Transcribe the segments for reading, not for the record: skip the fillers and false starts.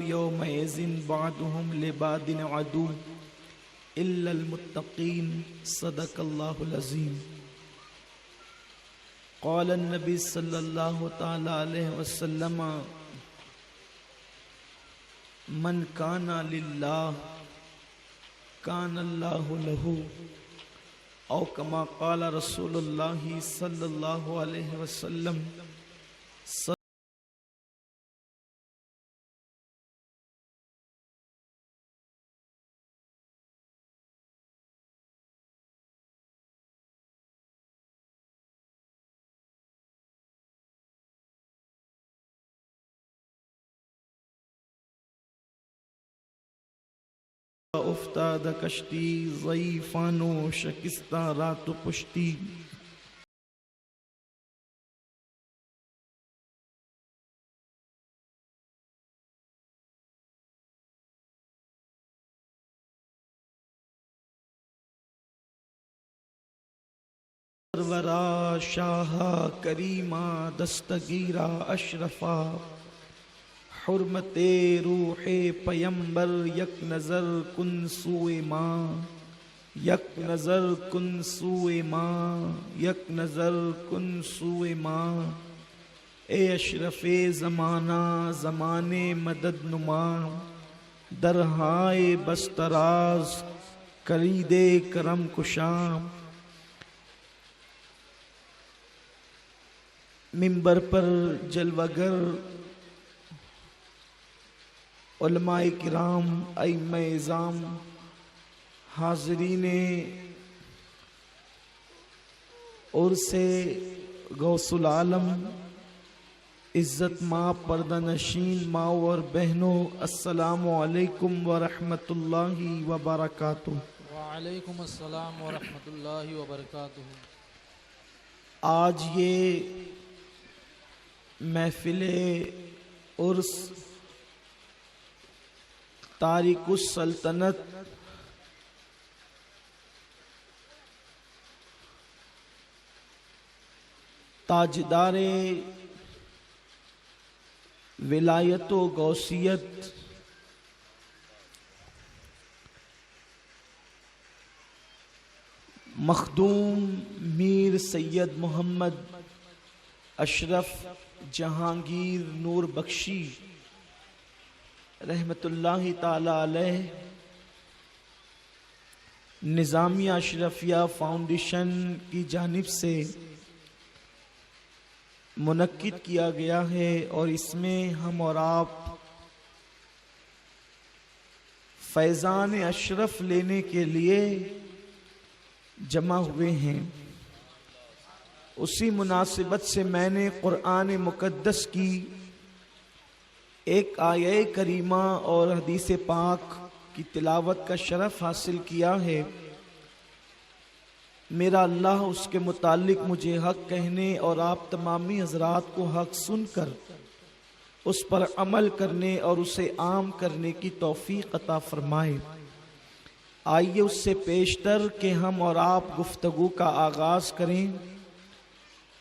يومئذ بعضهم لبعض عدو إلا المتقين صدق الله العظيم. قال النبي صلى الله تعالى عليه وسلم من كان لله كان الله له، او كما قال رسول الله صلى الله عليه وسلم. افتاد کشتی ضعیفانو شکستہ رات پشتی. سرورا شاہا کریمہ دستگیرہ اشرفا، حرمت روح پیمبر یک نظر کن سوئے ماں، یک نظر کن سوئے ماں، یک نظر کن سوئے ماں. اے اشرف زمانہ زمانے مدد نما، درہائے بستراز کلیدے کرم کشاں. منبر پر جلوگر علماء کرام، ائمہ اعظام، حاضرین عرس غوث العالم، عزت ماں پردہ نشین ماں اور بہنوں، السلام علیکم ورحمۃ اللہ وبرکاتہ. وعلیکم السلام ورحمۃ اللہ وبرکاتہ. آج یہ محفل عرس تاریخ السلطنت تاجدار ولایت و غوثیت مخدوم میر سید محمد اشرف جہانگیر نور بخشی رحمت اللہ تعالی علیہ نظامیہ اشرفیہ فاؤنڈیشن کی جانب سے منعقد کیا گیا ہے، اور اس میں ہم اور آپ فیضان اشرف لینے کے لیے جمع ہوئے ہیں. اسی مناسبت سے میں نے قرآن مقدس کی ایک آیہ کریمہ اور حدیث پاک کی تلاوت کا شرف حاصل کیا ہے. میرا اللہ اس کے متعلق مجھے حق کہنے اور آپ تمامی حضرات کو حق سن کر اس پر عمل کرنے اور اسے عام کرنے کی توفیق عطا فرمائے. آئیے اس سے پیشتر کہ ہم اور آپ گفتگو کا آغاز کریں.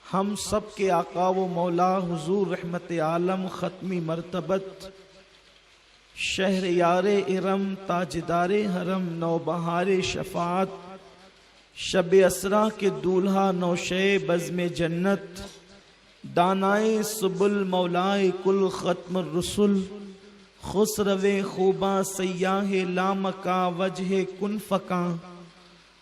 ہم سب کے آقا و مولا حضور رحمت عالم ختمی مرتبت شہر یار ارم تاجدار حرم نوبہار شفاعت شب اسرا کے دولہا نوشے بزم جنت دانائے سبل مولائے کل ختم الرسل خسرو خوباں سیاہ لامکا وجہ کن فکاں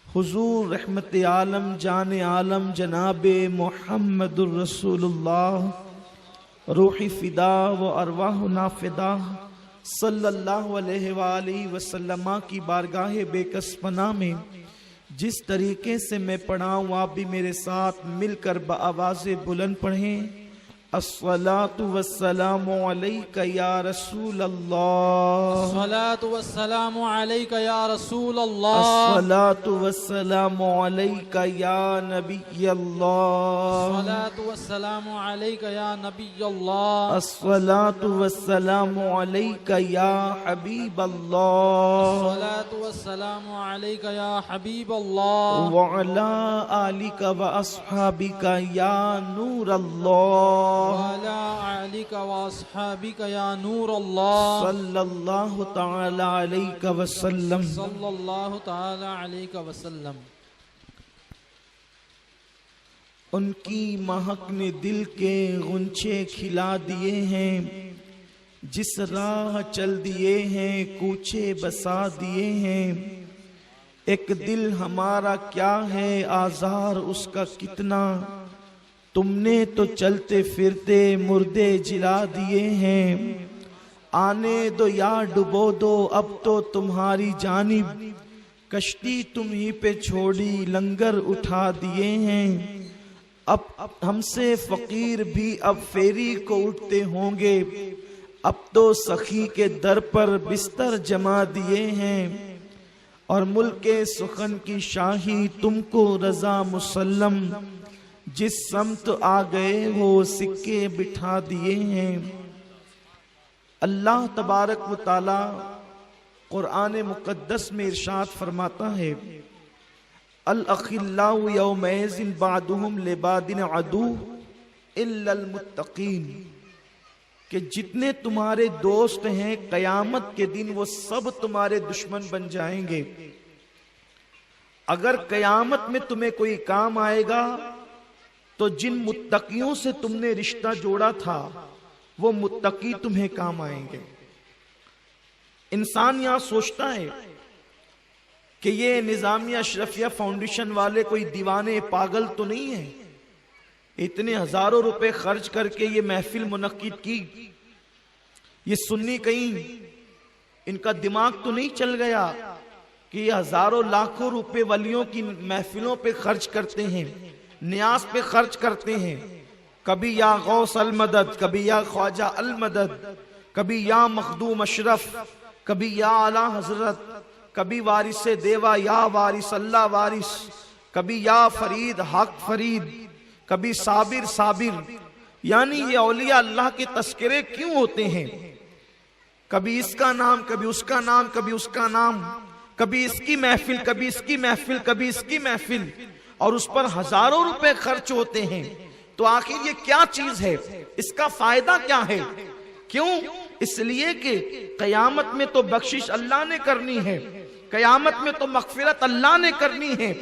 حضور رحمت عالم جان عالم جناب محمد الرسول اللہ روحی فدا و ارواحنا فدا صلی اللہ علیہ وآلہ وسلم کی بارگاہ بے کس پناہ میں جس طریقے سے میں پڑھاؤں آپ بھی میرے ساتھ مل کر بآواز بلند پڑھیں. الصلاة والسلام علیک یا رسول اللہ، الصلاة والسلام علیک یا رسول اللہ، الصلاة والسلام علیک یا نبی اللہ، الصلاة والسلام علیک یا نبی اللہ، الصلاة والسلام علیک یا حبیب اللہ، الصلاة والسلام علیک یا حبیب اللہ، وعلی آلک و اصحابک یا نور اللہ. وعلى آلك وأصحابك يا نور الله صلی اللہ تعالی علیہ وسلم. صلی اللہ تعالی علیہ وسلم. ان کی مہک نے دل کے غنچے کھلا دیے ہیں، جس راہ چل دیے ہیں کوچے بسا دیے ہیں. ایک دل ہمارا کیا ہے آزار اس کا کتنا، تم نے تو چلتے پھرتے مردے جلا دیے ہیں. آنے دو یا ڈبو دو اب تو تمہاری جانب، کشتی تم ہی پہ چھوڑی لنگر اٹھا دیے ہیں. اب ہم سے فقیر بھی اب فیری کو اٹھتے ہوں گے، اب تو سخی کے در پر بستر جما دیے ہیں. اور ملک سخن کی شاہی تم کو رضا مسلم، جس سمت آ گئے ہو سکے بٹھا دیے ہیں. اللہ تبارک و تعالی قرآن مقدس میں ارشاد فرماتا ہے، الاخلاء یومئذ بعضهم لبعض عدو الا المتقین، کہ جتنے تمہارے دوست ہیں قیامت کے دن وہ سب تمہارے دشمن بن جائیں گے. اگر قیامت میں تمہیں کوئی کام آئے گا تو جن متقیوں سے تم نے رشتہ جوڑا تھا وہ متقی تمہیں کام آئیں گے. انسان یہاں سوچتا ہے کہ یہ نظامیہ اشرفیہ فاؤنڈیشن والے کوئی دیوانے پاگل تو نہیں ہیں، اتنے ہزاروں روپے خرچ کر کے یہ محفل منعقد کی، یہ سنی کہیں ان کا دماغ تو نہیں چل گیا کہ یہ ہزاروں لاکھوں روپے ولیوں کی محفلوں پہ خرچ کرتے ہیں، نیاز پہ خرچ کرتے ہیں. کبھی یا غوث المدد، کبھی یا خواجہ المدد، کبھی یا مخدوم اشرف، کبھی یا اعلیٰ حضرت، کبھی وارث دیوا یا وارث اللہ وارث، کبھی یا فرید حق فرید، کبھی صابر صابر. یعنی یہ اولیاء اللہ کے تذکرے کیوں ہوتے ہیں؟ کبھی اس کا نام، کبھی اس کا نام، کبھی اس کا نام، کبھی اس کی محفل، کبھی اس کی محفل، کبھی اس کی محفل، اور اس پر ہزاروں روپے خرچ ہوتے ہیں. تو آخر یہ کیا چیز ہے؟ اس کا فائدہ کیا ہے؟ کیوں؟ اس لیے کہ قیامت میں تو بخشش اللہ نے کرنی ہے، قیامت میں تو مغفرت اللہ نے کرنی ہے،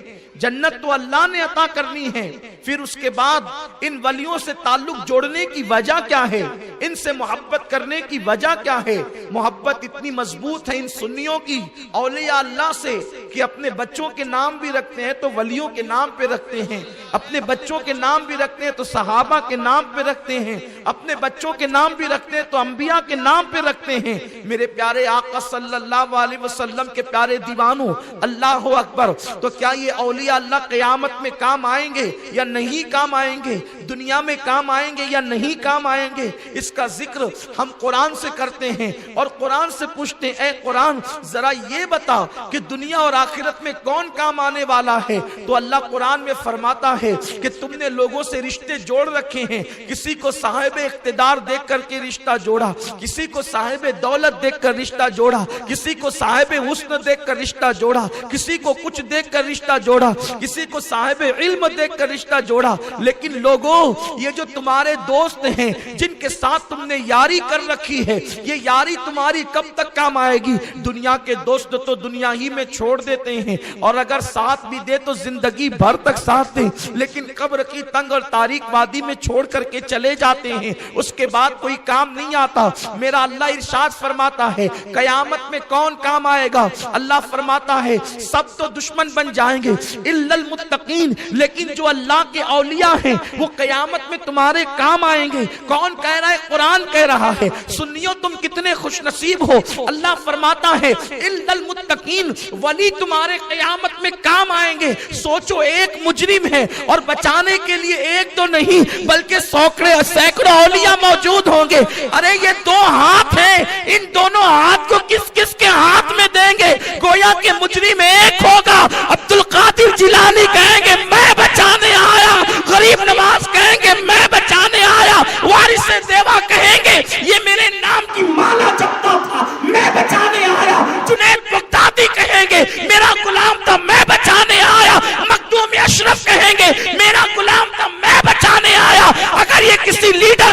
جنت تو اللہ نے عطا کرنی ہے. پھر اس کے بعد ان ولیوں سے تعلق جوڑنے کی وجہ کیا ہے؟ ان سے محبت کرنے کی وجہ کیا ہے؟ محبت اتنی مضبوط ہے ان سنیوں کی اولیاء اللہ سے کہ اپنے بچوں کے نام بھی رکھتے ہیں تو ولیوں کے نام پہ رکھتے ہیں، اپنے بچوں کے نام بھی رکھتے ہیں تو صحابہ کے نام پہ رکھتے ہیں، اپنے بچوں کے نام بھی رکھتے ہیں تو انبیاء کے نام پہ رکھتے ہیں. میرے پیارے آقا صلی اللہ علیہ وسلم کے پیارے دیوانوں، اللہ اکبر. تو کیا یہ اولیاء اللہ قیامت میں کام آئیں گے یا نہیں کام آئیں گے؟ دنیا میں کام آئیں گے یا نہیں کام آئیں گے؟ اس کا ذکر ہم قرآن سے کرتے ہیں اور قرآن سے پوچھتے ہیں، اے قرآن ذرا یہ بتا کہ دنیا اور آخرت میں کون کام آنے والا ہے؟ تو اللہ قرآن میں فرماتا ہے کہ تم نے لوگوں سے رشتے جوڑ رکھے ہیں. کسی کو صاحب اقتدار دیکھ کر کے رشتہ جوڑا، کسی کو صاحب دولت دیکھ کر رشتہ جوڑا، کسی کو صاحب حسن دیکھ کر رشتہ جوڑا، کسی کو کچھ دیکھ کر رشتہ جوڑا، کسی کو صاحب علم دیکھ کر رشتہ جوڑا. لیکن لوگوں، یہ جو تمہارے دوست ہیں جن کے ساتھ تم نے یاری کر رکھی ہے، یہ یاری تمہاری کب تک کام آئے گی؟ دنیا کے دوست تو دنیا ہی میں چھوڑ دیتے ہیں، اور اگر ساتھ بھی دے تو زندگی بھر تک ساتھ دے، لیکن قبر کی تنگ اور تاریک وادی میں چھوڑ کر کے چلے جاتے ہیں، اس کے بعد کوئی کام نہیں آتا. میرا اللہ ارشاد فرماتا ہے قیامت میں کون کام آئے گا؟ اللہ فرماتا ہے سب تو دشمن بن جائیں گے الا المتقین، لیکن جو اللہ کے اولیاء ہیں وہ قیامت میں تمہارے کام آئیں گے. کون کہہ رہا ہے؟ قرآن کہہ رہا ہے. سنیو تم کتنے خوش نصیب ہو، اللہ فرماتا ہے الا المتقین، ولی تمہارے قیامت میں کام آئیں گے. سوچو ایک مجرم ہے اور بچانے کے لیے ایک دو نہیں بلکہ سینکڑوں اولیاء موجود ہوں گے. ارے یہ دو ہاتھ ہیں، ان دونوں ہاتھ کو کس کس کے ہاتھ میں دیں گے؟ گویا کہ مجرم ایک ہوگا. عبد القادر جیلانی کہیں گے میں بچانے آیا، غریب نواز کہیں گے میں بچانے آیا، وارث دیوا کہیں گے یہ میرے نام کی مالا جپتا تھا میں بچانے آیا، جنید بغدادی کہیں گے میرا غلام تھا میں بچانے آیا، مخدوم اشرف کہیں گے میرا غلام تھا میں بچانے آیا. اگر یہ کسی لیڈر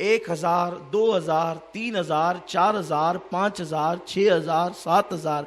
1,000, 2,000, 3,000, 4,000, 5,000, 6,000, 7,000,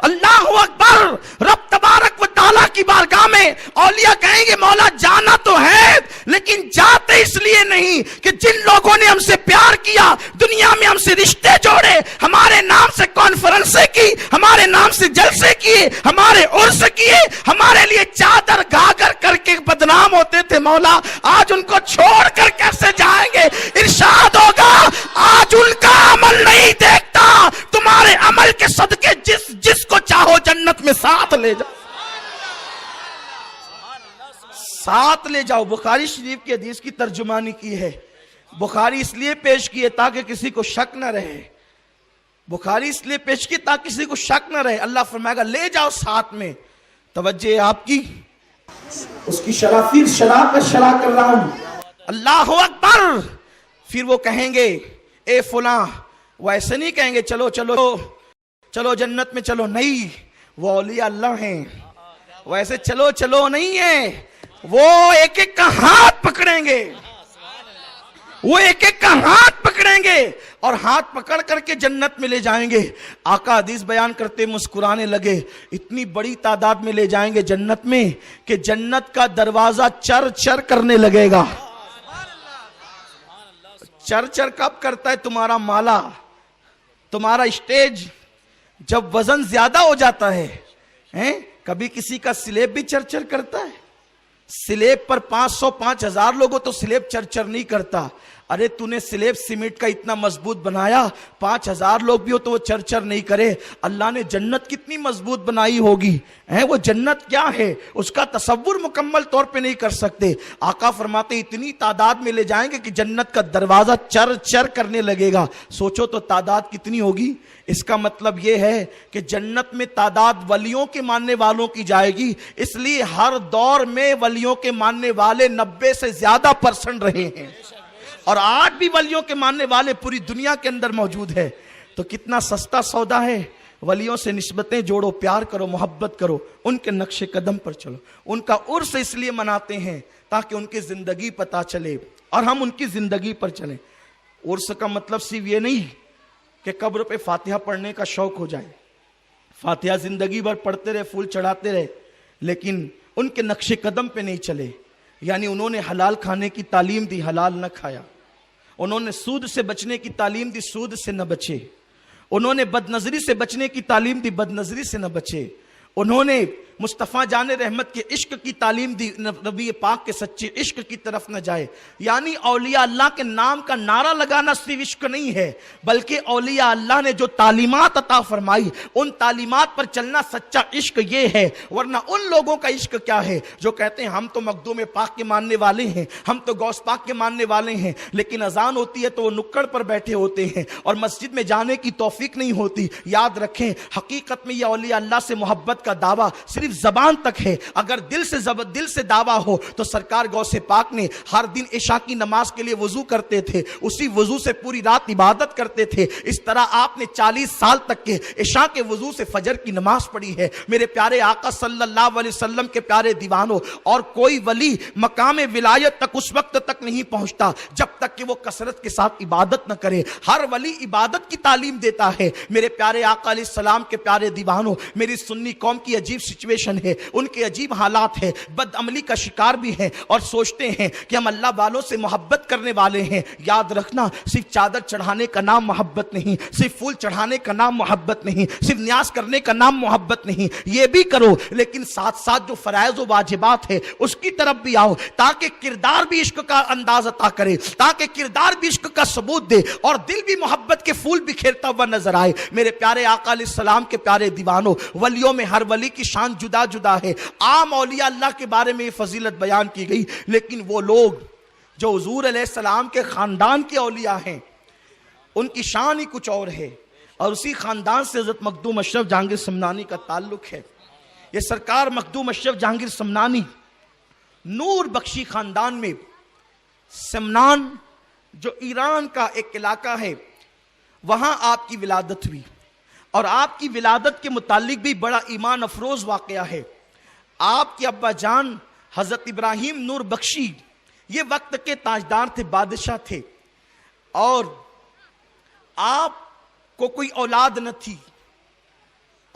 اللہ اکبر. رب تبارک و تعالیٰ کی بارگاہ میں اولیاء کہیں گے مولا جانا تو ہے لیکن جاتے اس لیے نہیں کہ جن لوگوں نے ہم سے پیار کیا, دنیا میں ہم سے رشتے جوڑے, ہمارے نام سے کانفرنسیں کی, ہمارے نام سے جلسے کیے, ہمارے عرس کیے, ہمارے لیے چادر گاگر کر کے بدنام ہوتے تھے, مولا آج ان کو چھوڑ کر کیسے جائیں گے؟ ارشاد ہوگا آج ان کا عمل نہیں دیکھتا, تمہارے عمل کے صدقے جس کو چاہو جنت میں ساتھ لے جاؤ, ساتھ لے جاؤ. بخاری شریف کی حدیث کی ترجمانی کی ہے. بخاری اس لیے پیش کی ہے تاکہ کسی کو شک نہ رہے. بخاری اس لیے پیش کی تاکہ کسی کو شک نہ رہے. اللہ فرمائے گا لے جاؤ ساتھ میں. توجہ ہے آپ کی, اس کی شرح کر رہا ہوں. اللہ اکبر. پھر وہ کہیں گے اے فلاں, وہ ایسے نہیں کہیں گے چلو چلو چلو جنت میں چلو, نہیں, وہ اولیاء اللہ ہیں. وہ ایسے چلو چلو نہیں ہے, وہ ایک ایک کا ہاتھ پکڑیں گے, وہ ایک ایک کا ہاتھ پکڑیں گے اور ہاتھ پکڑ کر کے جنت میں لے جائیں گے. آقا حدیث بیان کرتے مسکرانے لگے, اتنی بڑی تعداد میں لے جائیں گے جنت میں کہ جنت کا دروازہ چر چر کرنے لگے گا. چر چر کب کرتا ہے؟ تمہارا مالا, تمہارا اسٹیج جب وزن زیادہ ہو جاتا ہے. کبھی کسی کا سلیب بھی چر چر کرتا ہے؟ سلیب پر 500 5000 لوگوں تو سلیب چر چر نہیں کرتا. ارے تو نے سلیب سیمنٹ کا اتنا مضبوط بنایا, 5000 لوگ بھی ہو تو وہ چر چر نہیں کرے. اللہ نے جنت کتنی مضبوط بنائی ہوگی, وہ جنت کیا ہے اس کا تصور مکمل طور پہ نہیں کر سکتے. آقا فرماتے اتنی تعداد میں لے جائیں گے کہ جنت کا دروازہ چر چر کرنے لگے گا. سوچو تو تعداد کتنی ہوگی. اس کا مطلب یہ ہے کہ جنت میں تعداد ولیوں کے ماننے والوں کی جائے گی, اس لیے ہر دور میں ولیوں کے ماننے والے 90 سے زیادہ % رہے ہیں, اور آج بھی ولیوں کے ماننے والے پوری دنیا کے اندر موجود ہے. تو کتنا سستا سودا ہے. ولیوں سے نسبتیں جوڑو, پیار کرو, محبت کرو, ان کے نقش قدم پر چلو. ان کا عرس اس لیے مناتے ہیں تاکہ ان کی زندگی پتہ چلے اور ہم ان کی زندگی پر چلیں. عرس کا مطلب صرف یہ نہیں کہ قبر پہ فاتحہ پڑھنے کا شوق ہو جائے. فاتحہ زندگی بھر پڑھتے رہے, پھول چڑھاتے رہے, لیکن ان کے نقش قدم پہ نہیں چلے. یعنی انہوں نے حلال کھانے کی تعلیم دی, حلال نہ کھایا. انہوں نے سود سے بچنے کی تعلیم دی, سود سے نہ بچے. انہوں نے بد نظری سے بچنے کی تعلیم دی, بد نظری سے نہ بچے. انہوں نے مصطفیٰ جان رحمت کے عشق کی تعلیم دی, نبی پاک کے سچے عشق کی طرف نہ جائے. یعنی اولیاء اللہ کے نام کا نعرہ لگانا صرف عشق نہیں ہے, بلکہ اولیاء اللہ نے جو تعلیمات عطا فرمائی ان تعلیمات پر چلنا سچا عشق یہ ہے. ورنہ ان لوگوں کا عشق کیا ہے جو کہتے ہیں ہم تو مخدوم پاک کے ماننے والے ہیں, ہم تو غوث پاک کے ماننے والے ہیں, لیکن اذان ہوتی ہے تو وہ نکڑ پر بیٹھے ہوتے ہیں اور مسجد میں جانے کی توفیق نہیں ہوتی. یاد رکھیں حقیقت میں یہ اولیاء اللہ سے محبت کا دعویٰ صرف زبان تک ہے. اگر دل سے دعویٰ ہو تو سرکار غوث پاک نے ہر دن عشاء کی نماز کے لیے وضو کرتے تھے, اسی وضو سے پوری رات عبادت کرتے تھے. اس طرح آپ نے 40 سال تک کے عشاء کے وضو سے فجر کی نماز پڑھی ہے. میرے پیارے آقا صلی اللہ علیہ وسلم کے پیارے دیوانوں, اور کوئی ولی مقام ولایت تک اس وقت تک نہیں پہنچتا جب تک کہ وہ کثرت کے ساتھ عبادت نہ کرے. ہر ولی عبادت کی تعلیم دیتا ہے. میرے پیارے آقا علیہ السلام کے پیارے دیوانوں, میری سنی قوم کی عجیب سچویشن ہے, ان کے عجیب حالات ہے, بد عملی کا شکار بھی ہیں اور سوچتے ہیں کہ ہم اللہ والوں سے محبت کرنے والے ہیں. یاد رکھنا صرف چادر چڑھانے کا نام محبت نہیں, صرف پھول چڑھانے کا نام محبت نہیں, صرف نیاز کرنے کا نام محبت نہیں. یہ بھی کرو لیکن ساتھ ساتھ جو فرائض و واجبات ہے اس کی طرف بھی آؤ, تاکہ کردار بھی عشق کا انداز عطا کرے, تاکہ کردار بھی عشق کا ثبوت دے اور دل بھی محبت کے پھول بکھیرتا ہوا نظر آئے. میرے پیارے آقا علیہ السلام کے پیارے دیوانوں, ولیوں میں ہر ولی کی شان جدا جدا ہے. عام اولیاء اللہ کے بارے میں یہ فضیلت بیان کی گئی, لیکن وہ لوگ جو حضور علیہ السلام کے خاندان کے اولیاء ہیں ان کی شان ہی کچھ اور ہے. اور اسی خاندان سے حضرت مخدوم اشرف جہانگیر سمنانی کا تعلق ہے. یہ سرکار مخدوم اشرف جہانگیر سمنانی نور بخشی خاندان میں, سمنان جو ایران کا ایک علاقہ ہے وہاں آپ کی ولادت ہوئی. اور آپ کی ولادت کے متعلق بھی بڑا ایمان افروز واقعہ ہے. آپ کے ابا جان حضرت ابراہیم نور بخشی یہ وقت کے تاجدار تھے, بادشاہ تھے, اور آپ کو کوئی اولاد نہ تھی,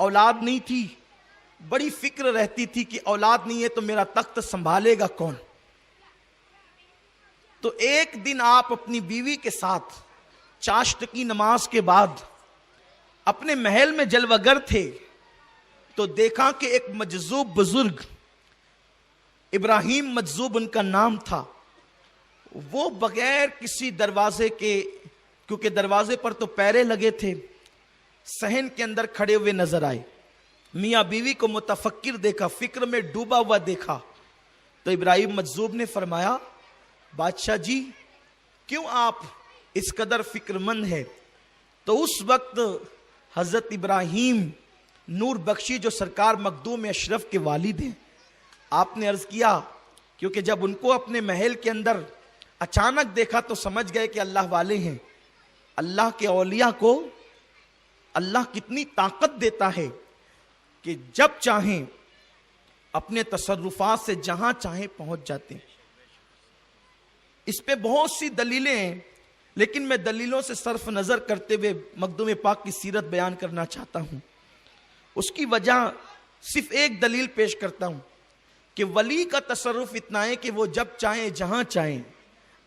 اولاد نہیں تھی، بڑی فکر رہتی تھی کہ اولاد نہیں ہے تو میرا تخت سنبھالے گا کون. تو ایک دن آپ اپنی بیوی کے ساتھ چاشت کی نماز کے بعد اپنے محل میں جلوہ گر تھے تو دیکھا کہ ایک مجذوب بزرگ، ابراہیم مجذوب ان کا نام تھا، وہ بغیر کسی دروازے کے، کیونکہ دروازے پر تو پیرے لگے تھے، صحن کے اندر کھڑے ہوئے نظر آئے. میاں بیوی کو متفکر دیکھا، فکر میں ڈوبا ہوا دیکھا تو ابراہیم مجذوب نے فرمایا بادشاہ جی کیوں آپ اس قدر فکر مند ہے؟ تو اس وقت حضرت ابراہیم نور بخشی جو سرکار مخدوم اشرف کے والد ہیں، آپ نے عرض کیا، کیونکہ جب ان کو اپنے محل کے اندر اچانک دیکھا تو سمجھ گئے کہ اللہ والے ہیں. اللہ کے اولیاء کو اللہ کتنی طاقت دیتا ہے کہ جب چاہیں اپنے تصرفات سے جہاں چاہیں پہنچ جاتے ہیں. اس پہ بہت سی دلیلیں ہیں، لیکن میں دلیلوں سے صرف نظر کرتے ہوئے مخدوم پاک کی سیرت بیان کرنا چاہتا ہوں. اس کی وجہ صرف ایک دلیل پیش کرتا ہوں کہ ولی کا تصرف اتنا ہے کہ وہ جب چاہیں جہاں چاہیں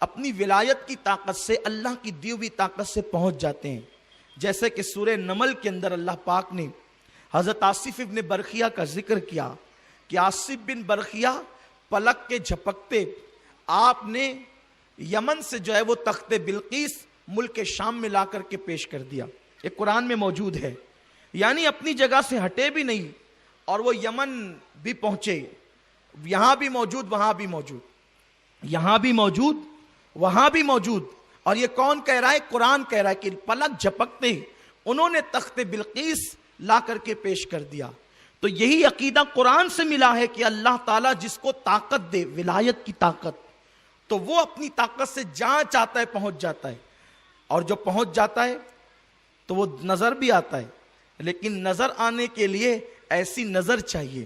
اپنی ولایت کی طاقت سے، اللہ کی دی ہوئی طاقت سے پہنچ جاتے ہیں. جیسے کہ سورہ نمل کے اندر اللہ پاک نے حضرت آصف ابن برخیہ کا ذکر کیا کہ آصف بن برخیہ پلک کے جھپکتے آپ نے یمن سے جو ہے وہ تخت بلقیس ملک شام میں لا کر کے پیش کر دیا. یہ قرآن میں موجود ہے، یعنی اپنی جگہ سے ہٹے بھی نہیں اور وہ یمن بھی پہنچے، یہاں بھی موجود وہاں بھی موجود، یہاں بھی موجود وہاں بھی موجود. اور یہ کون کہہ رہا ہے؟ قرآن کہہ رہا ہے کہ پلک جھپکتے انہوں نے تخت بلقیس لا کر کے پیش کر دیا. تو یہی عقیدہ قرآن سے ملا ہے کہ اللہ تعالیٰ جس کو طاقت دے، ولایت کی طاقت، تو وہ اپنی طاقت سے جہاں چاہتا ہے پہنچ جاتا ہے. اور جو پہنچ جاتا ہے تو وہ نظر بھی آتا ہے، لیکن نظر آنے کے لیے ایسی نظر چاہیے.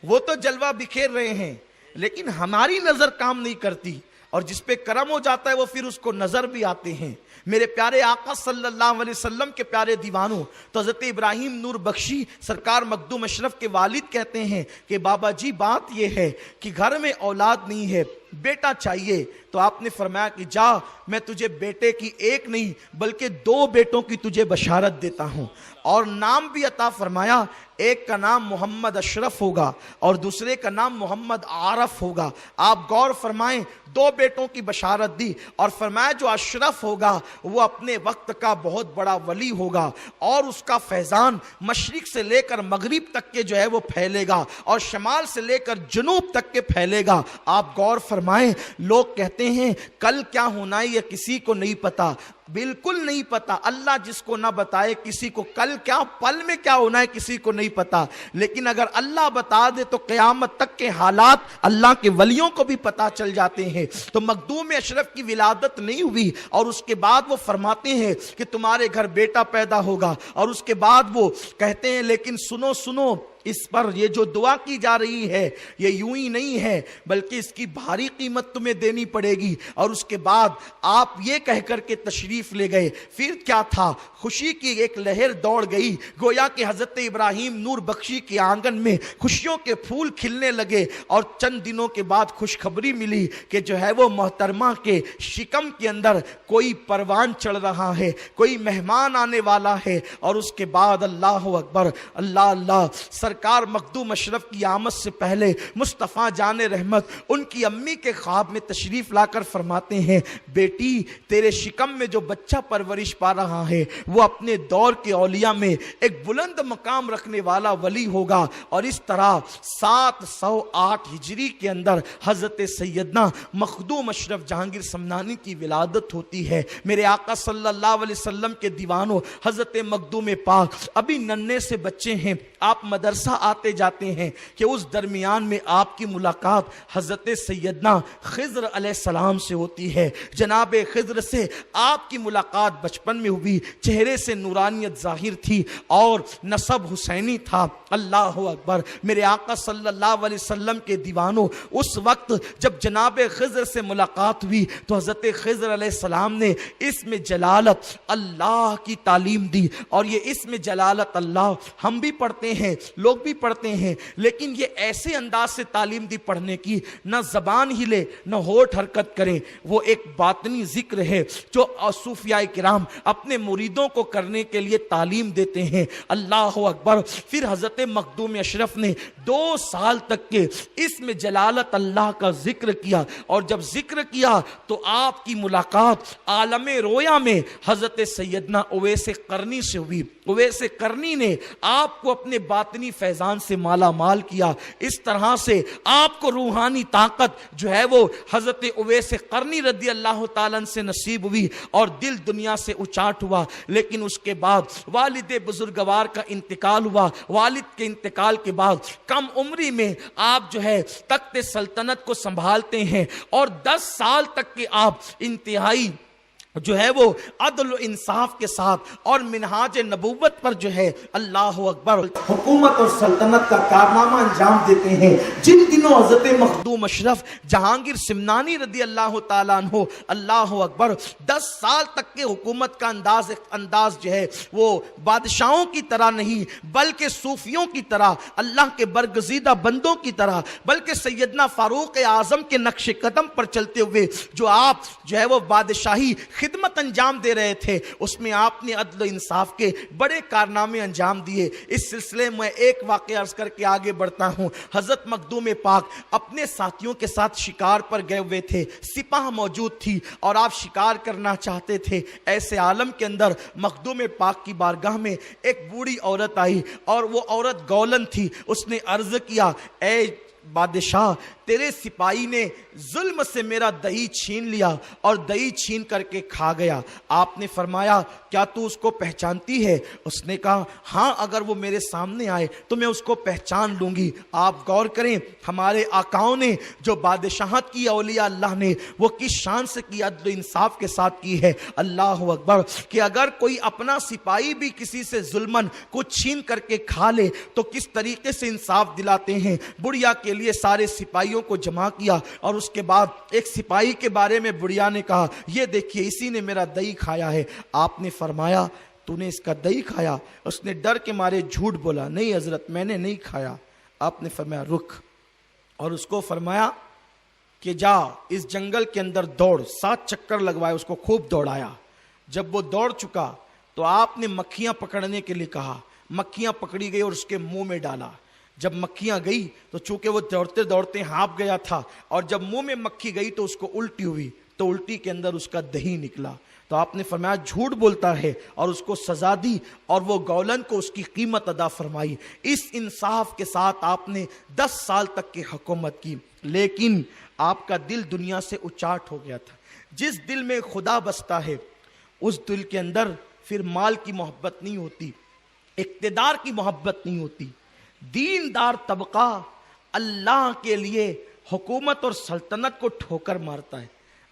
وہ تو جلوہ بکھیر رہے ہیں لیکن ہماری نظر کام نہیں کرتی، اور جس پہ کرم ہو جاتا ہے وہ پھر اس کو نظر بھی آتے ہیں. میرے پیارے آقا صلی اللہ علیہ وسلم کے پیارے دیوانوں، تو حضرت ابراہیم نور بخشی سرکار مخدوم اشرف کے والد کہتے ہیں کہ بابا جی بات یہ ہے کہ گھر میں اولاد نہیں ہے، بیٹا چاہیے. تو آپ نے فرمایا کہ جا، میں تجھے بیٹے کی ایک نہیں بلکہ 2 بیٹوں کی تجھے بشارت دیتا ہوں، اور نام بھی عطا فرمایا. ایک کا نام محمد اشرف ہوگا اور دوسرے کا نام محمد عارف ہوگا. آپ غور فرمائیں، 2 بیٹوں کی بشارت دی اور فرمایا جو اشرف ہوگا وہ اپنے وقت کا بہت بڑا ولی ہوگا اور اس کا فیضان مشرق سے لے کر مغرب تک کے جو ہے وہ پھیلے گا اور شمال سے لے کر جنوب تک کے پھیلے گا. آپ غور فرمائیں، لوگ کہتے ہیں کل کیا ہونا ہے یہ کسی کو نہیں پتا. بالکل نہیں پتا. اللہ جس کو نہ بتائے کسی کو کل کیا، پل میں کیا ہونا ہے کسی کو نہیں پتا. لیکن اگر اللہ بتا دے تو قیامت تک کے حالات اللہ کے ولیوں کو بھی پتا چل جاتے ہیں. تو مخدوم اشرف کی ولادت نہیں ہوئی اور اس کے بعد وہ فرماتے ہیں کہ تمہارے گھر بیٹا پیدا ہوگا، اور اس کے بعد وہ کہتے ہیں لیکن سنو سنو، اس پر یہ جو دعا کی جا رہی ہے یہ یوں ہی نہیں ہے بلکہ اس کی بھاری قیمت تمہیں دینی پڑے گی. اور اس کے بعد آپ یہ کہہ کر کے تشریف لے گئے. پھر کیا تھا؟ خوشی کی ایک لہر دوڑ گئی، گویا کہ حضرت ابراہیم نور بخشی کے آنگن میں خوشیوں کے پھول کھلنے لگے. اور چند دنوں کے بعد خوشخبری ملی کہ جو ہے وہ محترمہ کے شکم کے اندر کوئی پروان چڑھ رہا ہے، کوئی مہمان آنے والا ہے. اور اس کے بعد اللہ اکبر، اللہ اللہ، سرکار مخدوم اشرف کی آمد سے پہلے مصطفیٰ جان رحمت ان کی امی کے خواب میں تشریف لا کر فرماتے ہیں بیٹی تیرے شکم میں جو بچہ پرورش پا رہا ہے وہ اپنے دور کے اولیاء میں ایک بلند مقام رکھنے والا ولی ہوگا. اور اس طرح 708 ہجری کے اندر حضرت سیدنا مخدوم اشرف جہانگیر سمنانی کی ولادت ہوتی ہے. میرے آقا صلی اللہ علیہ وسلم کے دیوانوں، حضرت مخدوم پاک ابھی ننھے سے بچے ہیں. آپ مدرسے بسا آتے جاتے ہیں کہ اس درمیان میں آپ کی ملاقات حضرت سیدنا خضر علیہ السلام سے ہوتی ہے. جناب خضر سے آپ کی ملاقات بچپن میں ہوئی. چہرے سے نورانیت ظاہر تھی اور نسب حسینی تھا. اللہ اکبر. میرے آقا صلی اللہ علیہ وسلم کے دیوانوں، اس وقت جب جناب خضر سے ملاقات ہوئی تو حضرت خضر علیہ السلام نے اسم جلالت اللہ کی تعلیم دی. اور یہ اسم جلالت اللہ ہم بھی پڑھتے ہیں، لوگ بھی پڑھتے ہیں، لیکن یہ ایسے انداز سے تعلیم دی پڑھنے کی، نہ زبان ہلے نہ ہونٹ حرکت کریں. وہ ایک باطنی ذکر ہے جو صوفیاء کرام اپنے مریدوں کو کرنے کے لیے تعلیم دیتے ہیں. اللہ اکبر. پھر حضرت مخدوم اشرف نے 2 سال تک کے اسم جلالت اللہ کا ذکر کیا، اور جب ذکر کیا تو آپ کی ملاقات عالم رویا میں حضرت سیدنا اویس قرنی سے ہوئی. اویس قرنی نے آپ کو اپنے باطنی فیضان سے مالا مال کیا. اس طرح سے آپ کو روحانی طاقت جو ہے وہ حضرت اویس قرنی رضی اللہ تعالیٰ سے نصیب ہوئی اور دل دنیا سے اچاٹ ہوا. لیکن اس کے بعد والد بزرگوار کا انتقال ہوا. والد کے انتقال کے بعد کم عمری میں آپ جو ہے تخت سلطنت کو سنبھالتے ہیں، اور 10 سال تک کے آپ انتہائی جو ہے وہ عدل و انصاف کے ساتھ اور منہاج نبوت پر جو ہے اللہ اکبر حکومت اور سلطنت کا کارنامہ انجام دیتے ہیں. جن دنوں حضرت مخدوم اشرف جہانگیر سمنانی رضی اللہ تعالیٰ عنہ اللہ اکبر 10 سال تک کے حکومت کا انداز جو ہے وہ بادشاہوں کی طرح نہیں بلکہ صوفیوں کی طرح، اللہ کے برگزیدہ بندوں کی طرح، بلکہ سیدنا فاروق اعظم کے نقش قدم پر چلتے ہوئے جو آپ جو ہے وہ بادشاہی خدمت انجام دے رہے تھے، اس میں آپ نے عدل و انصاف کے بڑے کارنامے انجام دیے. اس سلسلے میں ایک واقعہ عرض کر کے آگے بڑھتا ہوں. حضرت مخدوم پاک اپنے ساتھیوں کے ساتھ شکار پر گئے ہوئے تھے. سپاہ موجود تھی اور آپ شکار کرنا چاہتے تھے. ایسے عالم کے اندر مخدوم پاک کی بارگاہ میں ایک بوڑھی عورت آئی، اور وہ عورت گولن تھی. اس نے عرض کیا، اے بادشاہ، تیرے سپاہی نے ظلم سے میرا دہی چھین لیا اور دہی چھین کر کے کھا گیا. آپ نے فرمایا، کیا تو اس کو پہچانتی ہے؟ اس نے کہا، ہاں، اگر وہ میرے سامنے آئے تو میں اس کو پہچان لوں گی. آپ غور کریں، ہمارے آقاؤں نے جو بادشاہت کی اولیاء اللہ نے وہ کس شان سے کی، عدل و انصاف کے ساتھ کی ہے. اللہ اکبر. کہ اگر کوئی اپنا سپاہی بھی کسی سے ظلمن کو چھین کر کے کھا لے تو کس طریقے سے انصاف دلاتے ہیں. بڑھیا کے لیے سارے سپاہیوں کو جمع کیا، اور اس کے بعد ایک سپاہی کے بارے میں بڑھیا نے کہا، یہ دیکھیے اسی نے میرا دہی کھایا ہے. آپ نے فرمایا، تو نے اس کا دہی کھایا؟ اس نے ڈر کے مارے جھوٹ بولا، نہیں حضرت، میں نے نہیں کھایا. آپ نے فرمایا، رک، اور اس کو فرمایا کہ جا اس جنگل کے اندر دوڑ. 7 چکر لگوائے، اس کو خوب دوڑایا. جب وہ دوڑ چکا تو آپ نے مکھیاں پکڑنے کے لیے کہا. مکھیاں پکڑی گئی اور اس کے منہ میں ڈالا. جب مکھیاں گئی تو چونکہ وہ دوڑتے دوڑتے ہانپ گیا تھا، اور جب منہ میں مکھی گئی تو اس کو الٹی ہوئی، تو الٹی کے اندر اس کا دہی نکلا. تو آپ نے فرمایا، جھوٹ بولتا ہے، اور اس کو سزا دی، اور وہ گولن کو اس کی قیمت ادا فرمائی. اس انصاف کے ساتھ آپ نے 10 سال تک کی حکومت کی. لیکن آپ کا دل دنیا سے اچاٹ ہو گیا تھا. جس دل میں خدا بستا ہے اس دل کے اندر پھر مال کی محبت نہیں ہوتی، اقتدار کی محبت نہیں ہوتی. دیندار طبقہ اللہ کے لیے حکومت اور سلطنت کو ٹھوکر مارتا ہے.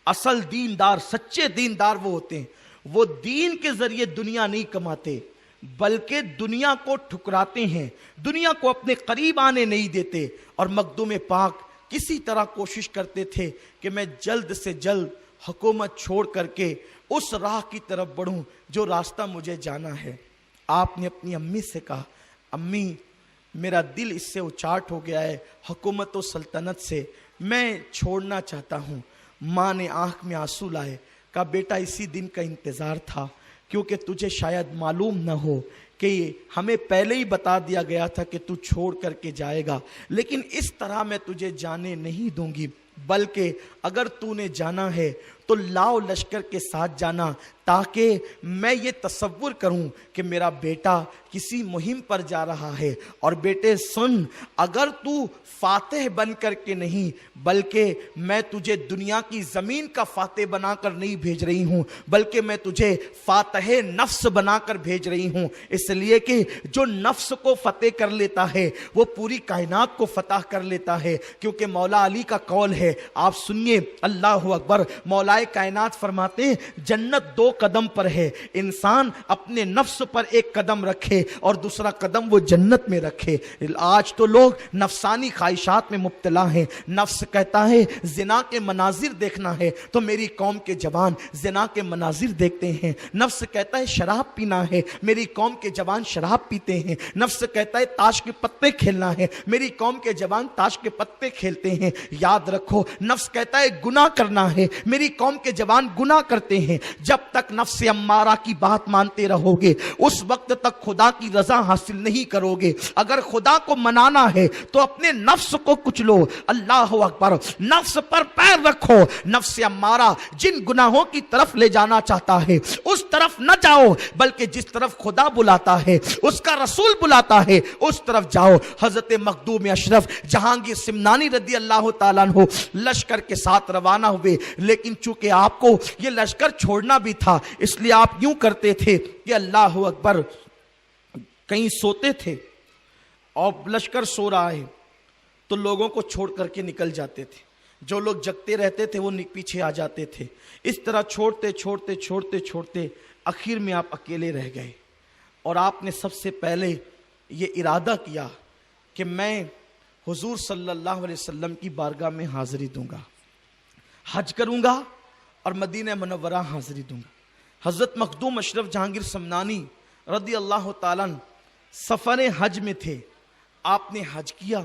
اصل دیندار، سچے دیندار وہ ہوتے ہیں، وہ دین کے ذریعے دنیا نہیں کماتے بلکہ دنیا کو ٹھکراتے ہیں، دنیا کو اپنے قریب آنے نہیں دیتے. اور مخدوم پاک کسی طرح کوشش کرتے تھے کہ میں جلد سے جلد حکومت چھوڑ کر کے اس راہ کی طرف بڑھوں جو راستہ مجھے جانا ہے. آپ نے اپنی امی سے کہا، امی، میرا دل اس سے اچاٹ ہو گیا ہے، حکومت و سلطنت سے، میں چھوڑنا چاہتا ہوں. ماں نے آنکھ میں آنسو لائے، کہا، بیٹا اسی دن کا انتظار تھا، کیونکہ تجھے شاید معلوم نہ ہو کہ ہمیں پہلے ہی بتا دیا گیا تھا کہ تو چھوڑ کر کے جائے گا، لیکن اس طرح میں تجھے جانے نہیں دوں گی. بلکہ اگر تو نے جانا ہے تو لاؤ لشکر کے ساتھ جانا، تاکہ میں یہ تصور کروں کہ میرا بیٹا کسی مہم پر جا رہا ہے۔ اور بیٹے سن، اگر تو فاتح بن کر کے نہیں بلکہ میں تجھے دنیا کی زمین کا فاتح بنا کر نہیں بھیج رہی ہوں، بلکہ میں تجھے فاتح نفس بنا کر بھیج رہی ہوں، اس لیے کہ جو نفس کو فتح کر لیتا ہے وہ پوری کائنات کو فتح کر لیتا ہے، کیونکہ مولا علی کا قول ہے، آپ سنیے، اللہ اکبر، مولا کائنات فرماتے ہیں جنت 2 قدم پر ہے، انسان اپنے نفس پر 1 قدم رکھے اور دوسرا قدم وہ جنت میں رکھے۔ آج تو لوگ نفسانی خواہشات میں مبتلا ہیں، نفس کہتا ہے زنا کے مناظر دیکھنا ہے تو میری قوم کے جوان زنا کے مناظر دیکھتے ہیں، نفس کہتا ہے شراب پینا ہے، میری قوم کے جوان شراب پیتے ہیں، نفس کہتا ہے تاش کے پتے کھیلنا ہے، میری قوم کے جوان تاش کے پتے کھیلتے ہیں۔ یاد رکھو، نفس کہتا ہے گناہ کرنا ہے، میری قوم کے جوان گناہ کرتے ہیں۔ جب تک نفس امارہ کی بات مانتے رہو گے اس وقت تک خدا کی رضا حاصل نہیں کرو گے۔ اگر خدا کو منانا ہے تو اپنے نفس کو کچلو، اللہ اکبر، نفس پر پیر رکھو۔ نفس امارہ جن گناہوں کی طرف لے جانا چاہتا ہے اس طرف نہ جاؤ، بلکہ جس طرف خدا بلاتا ہے، اس کا رسول بلاتا ہے، اس طرف جاؤ۔ حضرت مخدوم اشرف جہانگیر سمنانی رضی اللہ تعالیٰ عنہ لشکر کے ساتھ روانہ ہوئے، لیکن چونکہ آپ کو یہ لشکر چھوڑنا بھی تھا، اس لیے آپ یوں کرتے تھے کہ اللہ اکبر، کہیں سوتے تھے اور لشکر سو رہا ہے تو لوگوں کو چھوڑ کر کے نکل جاتے تھے، جو لوگ جگتے رہتے تھے وہ پیچھے آ جاتے تھے، اس طرح چھوڑتے چھوڑتے چھوڑتے چھوڑتے آخر میں آپ اکیلے رہ گئے، اور آپ نے سب سے پہلے یہ ارادہ کیا کہ میں حضور صلی اللہ علیہ وسلم کی بارگاہ میں حاضری دوں گا، حج کروں گا اور مدینہ منورہ حاضری دوں گا۔ حضرت مخدوم اشرف جہانگیر سمنانی رضی اللہ تعالیٰ سفر حج میں تھے، آپ نے حج کیا،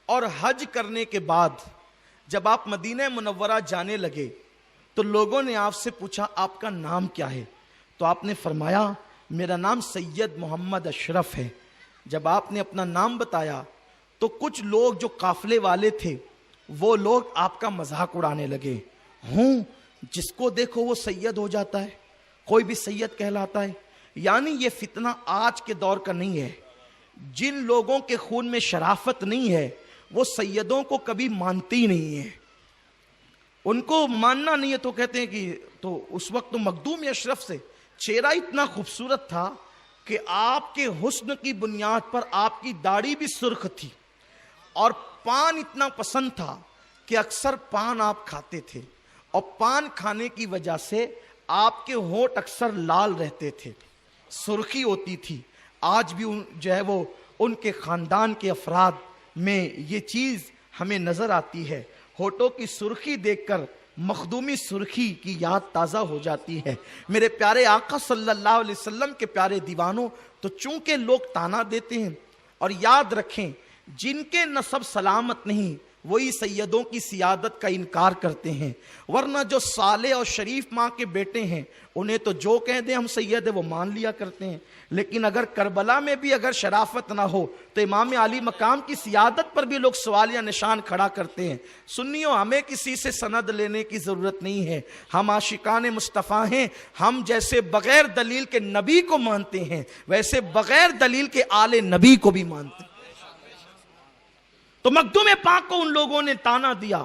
اور حج کرنے کے بعد جب آپ مدینہ منورہ جانے لگے تو لوگوں نے آپ سے پوچھا آپ کا نام کیا ہے؟ تو آپ نے فرمایا میرا نام سید محمد اشرف ہے۔ جب آپ نے اپنا نام بتایا تو کچھ لوگ جو قافلے والے تھے وہ لوگ آپ کا مذاق اڑانے لگے، جس کو دیکھو وہ سید ہو جاتا ہے، کوئی بھی سید کہلاتا ہے۔ یعنی یہ فتنہ آج کے دور کا نہیں ہے، جن لوگوں کے خون میں شرافت نہیں ہے وہ سیدوں کو کبھی مانتے ہی نہیں ہیں، ان کو ماننا نہیں ہے تو کہتے ہیں کہ تو اس وقت تو مخدوم اشرف سے چہرہ اتنا خوبصورت تھا کہ آپ کے حسن کی بنیاد پر آپ کی داڑھی بھی سرخ تھی، اور پان اتنا پسند تھا کہ اکثر پان آپ کھاتے تھے، اور پان کھانے کی وجہ سے آپ کے ہونٹ اکثر لال رہتے تھے، سرخی ہوتی تھی۔ آج بھی جو ہے وہ ان کے خاندان کے افراد میں یہ چیز ہمیں نظر آتی ہے، ہونٹوں کی سرخی دیکھ کر مخدومی سرخی کی یاد تازہ ہو جاتی ہے۔ میرے پیارے آقا صلی اللہ علیہ وسلم کے پیارے دیوانوں، تو چونکہ لوگ تانا دیتے ہیں، اور یاد رکھیں جن کے نسب سلامت نہیں وہی سیدوں کی سیادت کا انکار کرتے ہیں، ورنہ جو صالح اور شریف ماں کے بیٹے ہیں انہیں تو جو کہہ دیں ہم سید ہیں وہ مان لیا کرتے ہیں۔ لیکن اگر کربلا میں بھی اگر شرافت نہ ہو تو امام علی مقام کی سیادت پر بھی لوگ سوالیہ نشان کھڑا کرتے ہیں۔ سنیو، ہمیں کسی سے سند لینے کی ضرورت نہیں ہے، ہم عاشقان مصطفیٰ ہیں، ہم جیسے بغیر دلیل کے نبی کو مانتے ہیں ویسے بغیر دلیل کے آل نبی کو بھی مانتے ہیں۔ تو مخدوم پاک کو ان لوگوں نے تانا دیا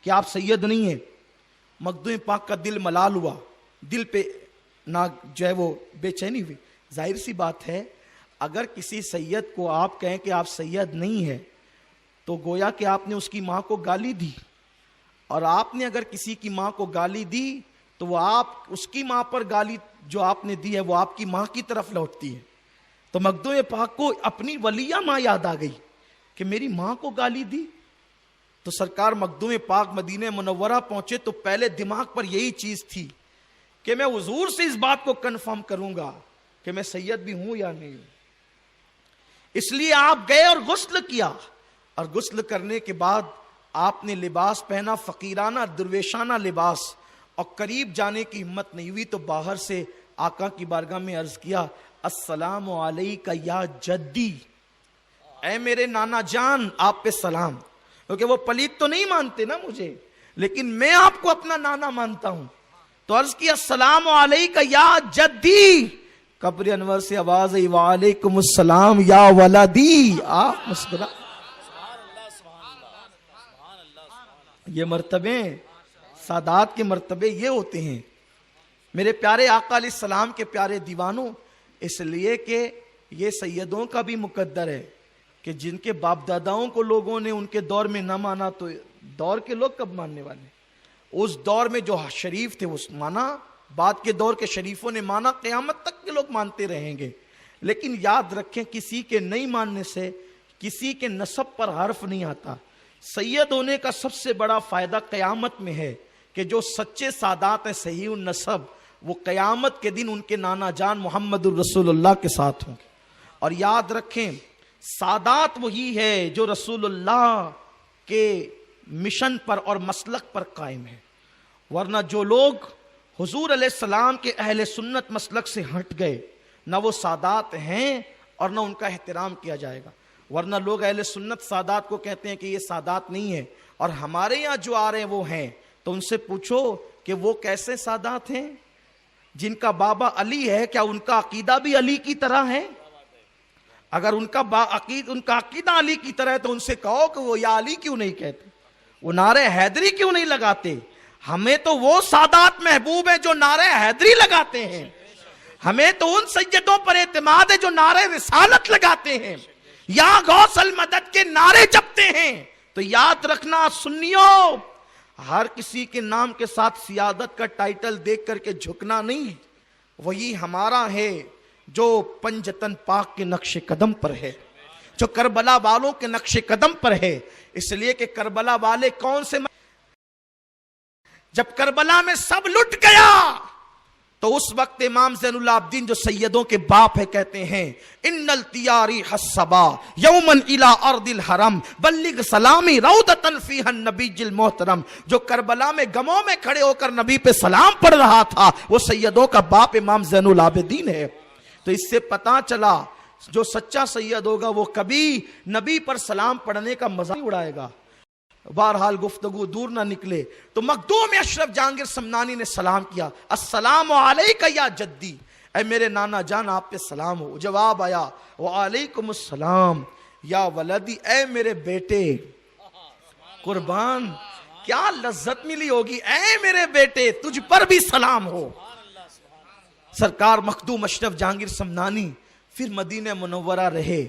کہ آپ سید نہیں ہیں۔ مخدوم پاک کا دل ملال ہوا، دل پہ جو ہے وہ بے چینی ہوئی۔ ظاہر سی بات ہے اگر کسی سید کو آپ کہیں کہ آپ سید نہیں ہے تو گویا کہ آپ نے اس کی ماں کو گالی دی، اور آپ نے اگر کسی کی ماں کو گالی دی تو وہ آپ اس کی ماں پر گالی جو آپ نے دی ہے وہ آپ کی ماں کی طرف لوٹتی ہے۔ تو مخدوم پاک کو اپنی ولیہ ماں یاد آ گئی کہ میری ماں کو گالی دی۔ تو سرکار مخدوم پاک مدینہ منورہ پہنچے تو پہلے دماغ پر یہی چیز تھی کہ میں حضور سے اس بات کو کنفرم کروں گا کہ میں سید بھی ہوں یا نہیں ہوں۔ اس لیے آپ گئے اور غسل کیا، اور غسل کرنے کے بعد آپ نے لباس پہنا، فقیرانہ درویشانہ لباس، اور قریب جانے کی ہمت نہیں ہوئی تو باہر سے آقا کی بارگاہ میں عرض کیا السلام علیکہ یا جدی، اے میرے نانا جان آپ پہ سلام، کیونکہ وہ پلیت تو نہیں مانتے نا مجھے، لیکن میں آپ کو اپنا نانا مانتا ہوں۔ تو عرض کیا السلام علیکہ یا جدی، قبر انور سے آواز آئی وعلیکم السلام یا ولدی، آپ مسکرا۔ یہ مرتبے سادات کے مرتبے یہ ہوتے ہیں میرے پیارے آقا علیہ السلام کے پیارے دیوانوں، اس لیے کہ یہ سیدوں کا بھی مقدر ہے کہ جن کے باپ داداؤں کو لوگوں نے ان کے دور میں نہ مانا تو دور کے لوگ کب ماننے والے؟ اس دور میں جو شریف تھے اس مانا، بعد کے دور کے شریفوں نے مانا، قیامت تک کے لوگ مانتے رہیں گے۔ لیکن یاد رکھیں کسی کے نہیں ماننے سے کسی کے نسب پر حرف نہیں آتا۔ سید ہونے کا سب سے بڑا فائدہ قیامت میں ہے کہ جو سچے سادات ہیں صحیح النسب، وہ قیامت کے دن ان کے نانا جان محمد الرسول اللہ کے ساتھ ہوں گے۔ اور یاد رکھیں سادات وہی ہے جو رسول اللہ کے مشن پر اور مسلک پر قائم ہے، ورنہ جو لوگ حضور علیہ السلام کے اہل سنت مسلک سے ہٹ گئے نہ وہ سادات ہیں اور نہ ان کا احترام کیا جائے گا۔ ورنہ لوگ اہل سنت سادات کو کہتے ہیں کہ یہ سادات نہیں ہے، اور ہمارے یہاں جو آ رہے ہیں وہ ہیں، تو ان سے پوچھو کہ وہ کیسے سادات ہیں؟ جن کا بابا علی ہے کیا ان کا عقیدہ بھی علی کی طرح ہے؟ اگر ان کا عقیدہ علی کی طرح ہے تو ان سے کہو کہ وہ یا علی کیوں نہیں کہتے، وہ نعرہ حیدری کیوں نہیں لگاتے؟ ہمیں تو وہ سادات محبوب ہیں جو نعرہ حیدری لگاتے ہیں، ہمیں تو ان سیدوں پر اعتماد ہے جو نعرہ رسالت لگاتے ہیں یا غوث المدد کے نعرے جپتے ہیں۔ تو یاد رکھنا سنیوں، ہر کسی کے نام کے ساتھ سیادت کا ٹائٹل دیکھ کر کے جھکنا نہیں، وہی ہمارا ہے جو پنجتن پاک کے نقش قدم پر ہے، جو کربلا والوں کے نقش قدم پر ہے۔ اس لیے کہ کربلا والے کون سے، جب کربلا میں سب لٹ گیا تو اس وقت امام زین العابدین جو سیدوں کے باپ ہے کہتے ہیں ان التیاری حسبا یومن الی ارض الحرم بلغ سلامی روضۃ فیہا النبی المحترم، جو کربلا میں غموں میں کھڑے ہو کر نبی پہ سلام پڑھ رہا تھا وہ سیدوں کا باپ امام زین العابدین ہے۔ تو اس سے پتہ چلا جو سچا سید ہوگا وہ کبھی نبی پر سلام پڑھنے کا مزہ نہیں اڑائے گا۔ بہرحال گفتگو دور نہ نکلے تو مخدوم اشرف جہانگیر سمنانی نے سلام کیا السلام علیکہ یا جدی، اے میرے نانا جان آپ پہ سلام ہو۔ جواب آیا وعلیکم السلام یا ولدی، اے میرے بیٹے۔ قربان کیا لذت ملی ہوگی، اے میرے بیٹے تجھ پر بھی سلام ہو۔ سرکار مخدوم اشرف جہانگیر سمنانی پھر مدینہ منورہ رہے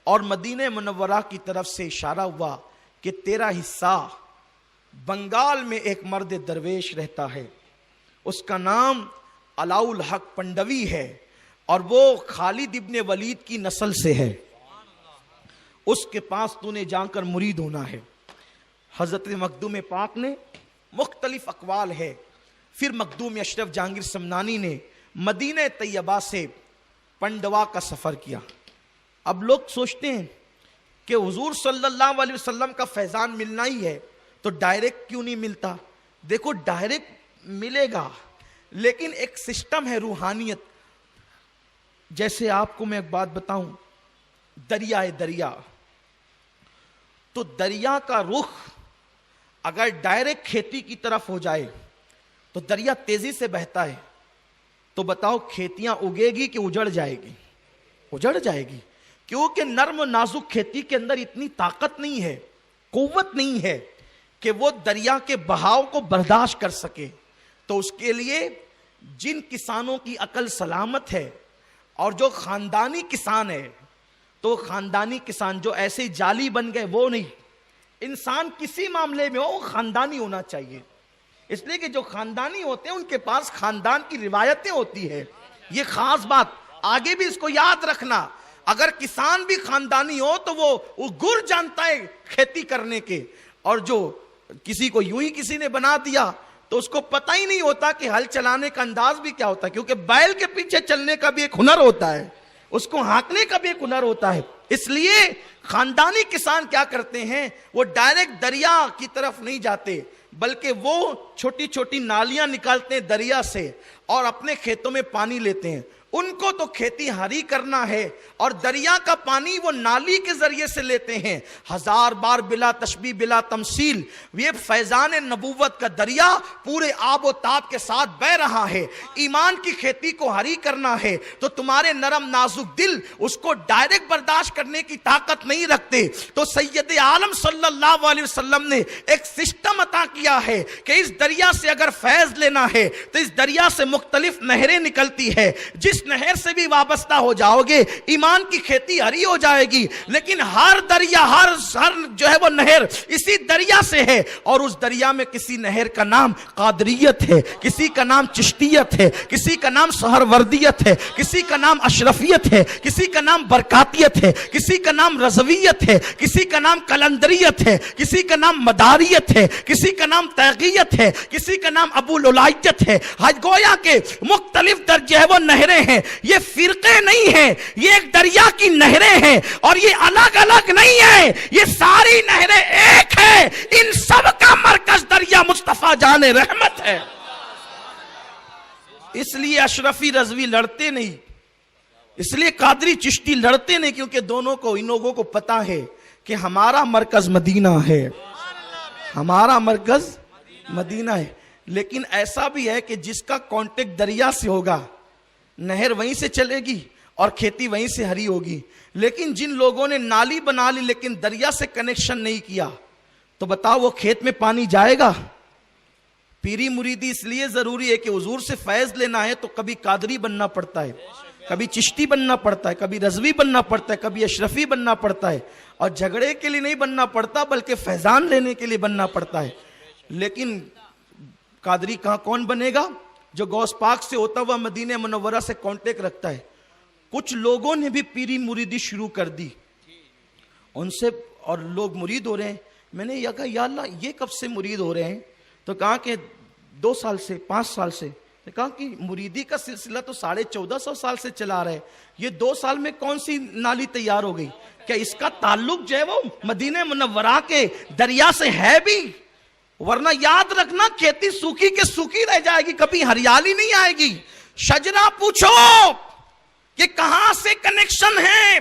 اور مدینہ منورہ کی طرف سے اشارہ ہوا کہ تیرا حصہ بنگال میں ایک مرد درویش رہتا ہے، اس کا نام علاء الحق پنڈوی ہے اور وہ خالد ابن ولید کی نسل سے ہے، اس کے پاس تو نے جا کر مرید ہونا ہے۔ حضرت مخدوم پاک نے مختلف اقوال ہے، پھر مخدوم اشرف جہانگیر سمنانی نے مدینہ طیبہ سے پنڈوا کا سفر کیا۔ اب لوگ سوچتے ہیں کہ حضور صلی اللہ علیہ وسلم کا فیضان ملنا ہی ہے تو ڈائریکٹ کیوں نہیں ملتا؟ دیکھو ڈائریکٹ ملے گا لیکن ایک سسٹم ہے روحانیت۔ جیسے آپ کو میں ایک بات بتاؤں، دریا ہے دریا، تو دریا کا رخ اگر ڈائریکٹ کھیتی کی طرف ہو جائے تو دریا تیزی سے بہتا ہے، تو بتاؤ کھیتیاں اگے گی کہ اجڑ جائے گی؟ اجڑ جائے گی، کیونکہ نرم و نازک کھیتی کے اندر اتنی طاقت نہیں ہے، قوت نہیں ہے کہ وہ دریا کے بہاؤ کو برداشت کر سکے۔ تو اس کے لیے جن کسانوں کی عقل سلامت ہے اور جو خاندانی کسان ہے، تو خاندانی کسان جو ایسے جالی بن گئے وہ نہیں، انسان کسی معاملے میں ہو خاندانی ہونا چاہیے۔ اس لیے کہ جو خاندانی ہوتے ہیں ان کے پاس خاندان کی روایتیں ہوتی ہے، یہ خاص بات آگے بھی اس کو یاد رکھنا۔ اگر کسان بھی خاندانی ہو تو وہ گر جانتا ہے کھیتی کرنے کے، اور جو کسی کو یوں ہی کسی نے بنا دیا تو اس کو پتہ ہی نہیں ہوتا کہ ہل چلانے کا انداز بھی کیا ہوتا ہے، کیونکہ بیل کے پیچھے چلنے کا بھی ایک ہنر ہوتا ہے، اس کو ہانکنے کا بھی ایک ہنر ہوتا ہے۔ اس لیے خاندانی کسان کیا کرتے ہیں، وہ ڈائریکٹ دریا کی طرف نہیں جاتے بلکہ وہ چھوٹی چھوٹی نالیاں نکالتے ہیں دریا سے اور اپنے کھیتوں میں پانی لیتے ہیں، ان کو تو کھیتی ہاری کرنا ہے، اور دریا کا پانی وہ نالی کے ذریعے سے لیتے ہیں، 1000 بار بلا تشبیہ بلا تمثیل یہ فیضان نبوت کا دریا پورے آب و تاب کے ساتھ بہ رہا ہے۔ ایمان کی کھیتی کو ہری کرنا ہے تو تمہارے نرم نازک دل اس کو ڈائریکٹ برداشت کرنے کی طاقت نہیں رکھتے، تو سید عالم صلی اللہ علیہ وسلم نے ایک سسٹم عطا کیا ہے کہ اس دریا سے اگر فیض لینا ہے تو اس دریا سے مختلف نہریں نکلتی ہے، جس نہر سے بھی وابستہ ہو جاؤ گے ایمان کی کھیتی ہری ہو جائے گی۔ لیکن ہر دریا ہر جو ہے وہ نہر اسی دریا سے ہے، اور اس دریا میں کسی نہر کا نام قادریت ہے، کسی کا نام چشتیت ہے، کسی کا نام سہروردیت ہے، کسی کا نام اشرفیت ہے، کسی کا نام برکاتیت ہے، کسی کا نام رضویت ہے، کسی کا نام کلندریت ہے، کسی کا نام مداریت ہے، کسی کا نام تیغیت ہے، کسی کا نام ابو لولائیت ہے۔ گویا کے مختلف درجے ہیں وہ نہریں ہیں، یہ فرقے نہیں ہیں، یہ ایک دریا کی نہریں ہیں، اور یہ الگ الگ نہیں ہیں، یہ ساری نہریں ایک ہیں، ان سب کا مرکز دریا مصطفیٰ جان رحمت ہے۔ اس لیے اشرفی رضوی لڑتے نہیں، اس لیے قادری چشتی لڑتے نہیں، کیونکہ دونوں کو ان لوگوں کو پتا ہے کہ ہمارا مرکز مدینہ ہے، ہمارا مرکز مدینہ ہے۔ لیکن ایسا بھی ہے کہ جس کا کانٹیکٹ دریا سے ہوگا نہر وہیں سے چلے گی اور کھیتی وہیں سے ہری ہوگی، لیکن جن لوگوں نے نالی بنا لی لیکن دریا سے کنیکشن نہیں کیا تو بتاؤ وہ کھیت میں پانی جائے گا؟ پیری مریدی اس لیے ضروری ہے کہ حضور سے فیض لینا ہے تو کبھی قادری بننا پڑتا ہے، کبھی چشتی بننا پڑتا ہے، کبھی رضوی بننا پڑتا ہے، کبھی اشرفی بننا پڑتا ہے، اور جھگڑے کے لیے نہیں بننا پڑتا بلکہ فیضان لینے کے لیے بننا پڑتا ہے۔ لیکن قادری کون بنے گا؟ جو غوث پاک سے ہوتا ہوا مدینہ منورہ سے کانٹیکٹ رکھتا ہے۔ کچھ لوگوں نے بھی پیری مریدی شروع کر دی ان سے، اور لوگ مرید ہو رہے ہیں۔ میں نے یہ کہا یا اللہ یہ کب سے مرید ہو رہے ہیں؟ تو کہا کہ 2 سال سے 5 سال سے۔ کہا کہ مریدی کا سلسلہ تو 1450 سال سے چلا رہا ہے، یہ 2 سال میں کون سی نالی تیار ہو گئی؟ کیا اس کا تعلق جو ہے وہ مدینہ منورہ کے دریا سے ہے بھی؟ ورنہ یاد رکھنا کھیتی سوکھی کے سوکھی رہ جائے گی، کبھی ہریالی نہیں آئے گی۔ شجرہ پوچھو کہ کہاں سے کنیکشن ہے،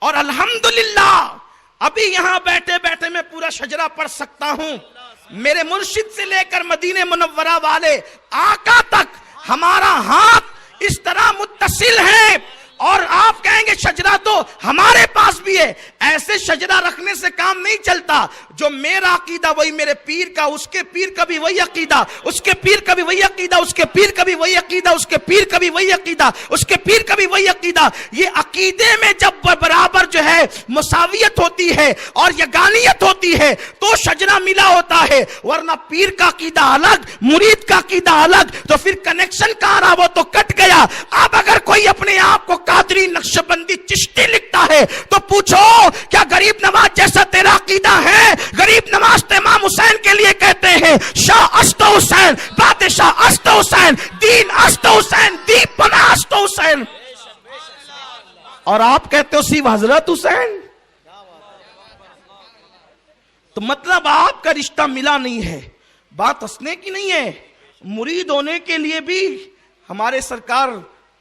اور الحمدللہ ابھی یہاں بیٹھے بیٹھے میں پورا شجرہ پڑھ سکتا ہوں۔ میرے مرشد سے لے کر مدینہ منورہ والے آقا تک ہمارا ہاتھ اس طرح متصل ہے، اور آپ کہیں گے شجرہ تو ہمارے پاس بھی ہے۔ ایسے شجرہ رکھنے سے کام نہیں چلتا، جو میرا عقیدہ وہی میرے پیر کا، اس کے پیر کا بھی وہی عقیدہ، اس کے پیر کا بھی وہی عقیدہ، اس کے پیر کا بھی وہی عقیدہ، اس کے پیر کا بھی وہی عقیدہ، اس کے پیر کا بھی وہی عقیدہ۔ یہ عقیدے میں جب برابر جو ہے مساویت ہوتی ہے اور یگانیت ہوتی ہے تو شجرہ ملا ہوتا ہے، ورنہ پیر کا عقیدہ الگ مرید کا عقیدہ الگ، تو پھر کنیکشن کہاں رہا؟ وہ تو کٹ گیا۔ اب اگر کوئی اپنے آپ کو قادری نقشبندی چشتی لکھتا ہے تو پوچھو کیا غریب نواز جیسا تیرا عقیدہ ہے؟ غریب نواز تو امام حسین کے لیے کہتے ہیں شاہ است حسین، بادشاہ است حسین، دین است حسین، دیپ بنا است حسین، اور آپ کہتے ہو سیو حضرت حسین۔ تو مطلب آپ کا رشتہ ملا نہیں ہے، بات ہنسنے کی نہیں ہے۔ مرید ہونے کے لیے بھی ہمارے سرکار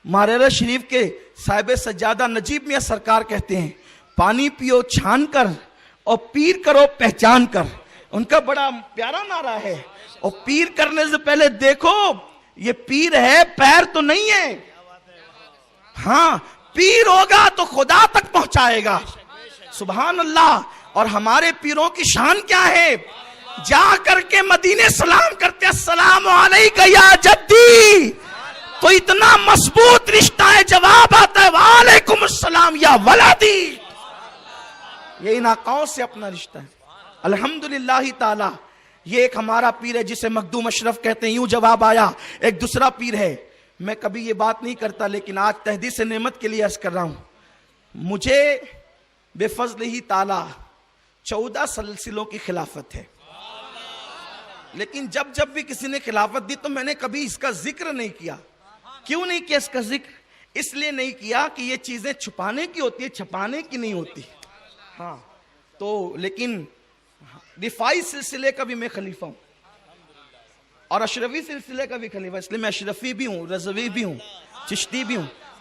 مہاراجہ شریف کے صاحب سجادہ نجیب میاں سرکار کہتے ہیں پانی پیو چھان کر اور پیر کرو پہچان کر۔ ان کا بڑا پیارا نعرہ ہے، اور پیر کرنے سے پہلے دیکھو یہ پیر ہے، پیر تو نہیں ہے۔ ہاں پیر ہوگا تو خدا تک پہنچائے گا، سبحان اللہ۔ اور ہمارے پیروں کی شان کیا ہے؟ جا کر کے مدینے سلام کرتے السلام علیکہ یا جدی، تو اتنا مضبوط رشتہ ہے، جواب آتا ہے وعلیکم السلام یا ولدی۔ یہ ان آقاؤں سے اپنا رشتہ ہے الحمدللہ تعالی۔ یہ ایک ہمارا پیر ہے جسے مخدوم اشرف کہتے ہیں، یوں جواب آیا۔ ایک دوسرا پیر ہے، میں کبھی یہ بات نہیں کرتا لیکن آج تحدیث نعمت کے لیے عرض کر رہا ہوں، مجھے بے فضل ہی تعالی 14 سلسلوں کی خلافت ہے، لیکن جب بھی کسی نے خلافت دی تو میں نے کبھی اس کا ذکر نہیں کیا۔ کیوں نہیں کیا اس کا ذکر؟ اس لیے نہیں کیا کہ یہ چیزیں چھپانے کی ہوتی ہے، چھپانے کی نہیں ہوتی۔ ہاں تو لیکن رفاعی سلسلے کا بھی میں خلیفہ ہوں، اور اشرفی سلسلے کا بھی خلیفہ، اس لیے میں اشرفی بھی ہوں، رضوی بھی ہوں، چشتی بھی ہوں۔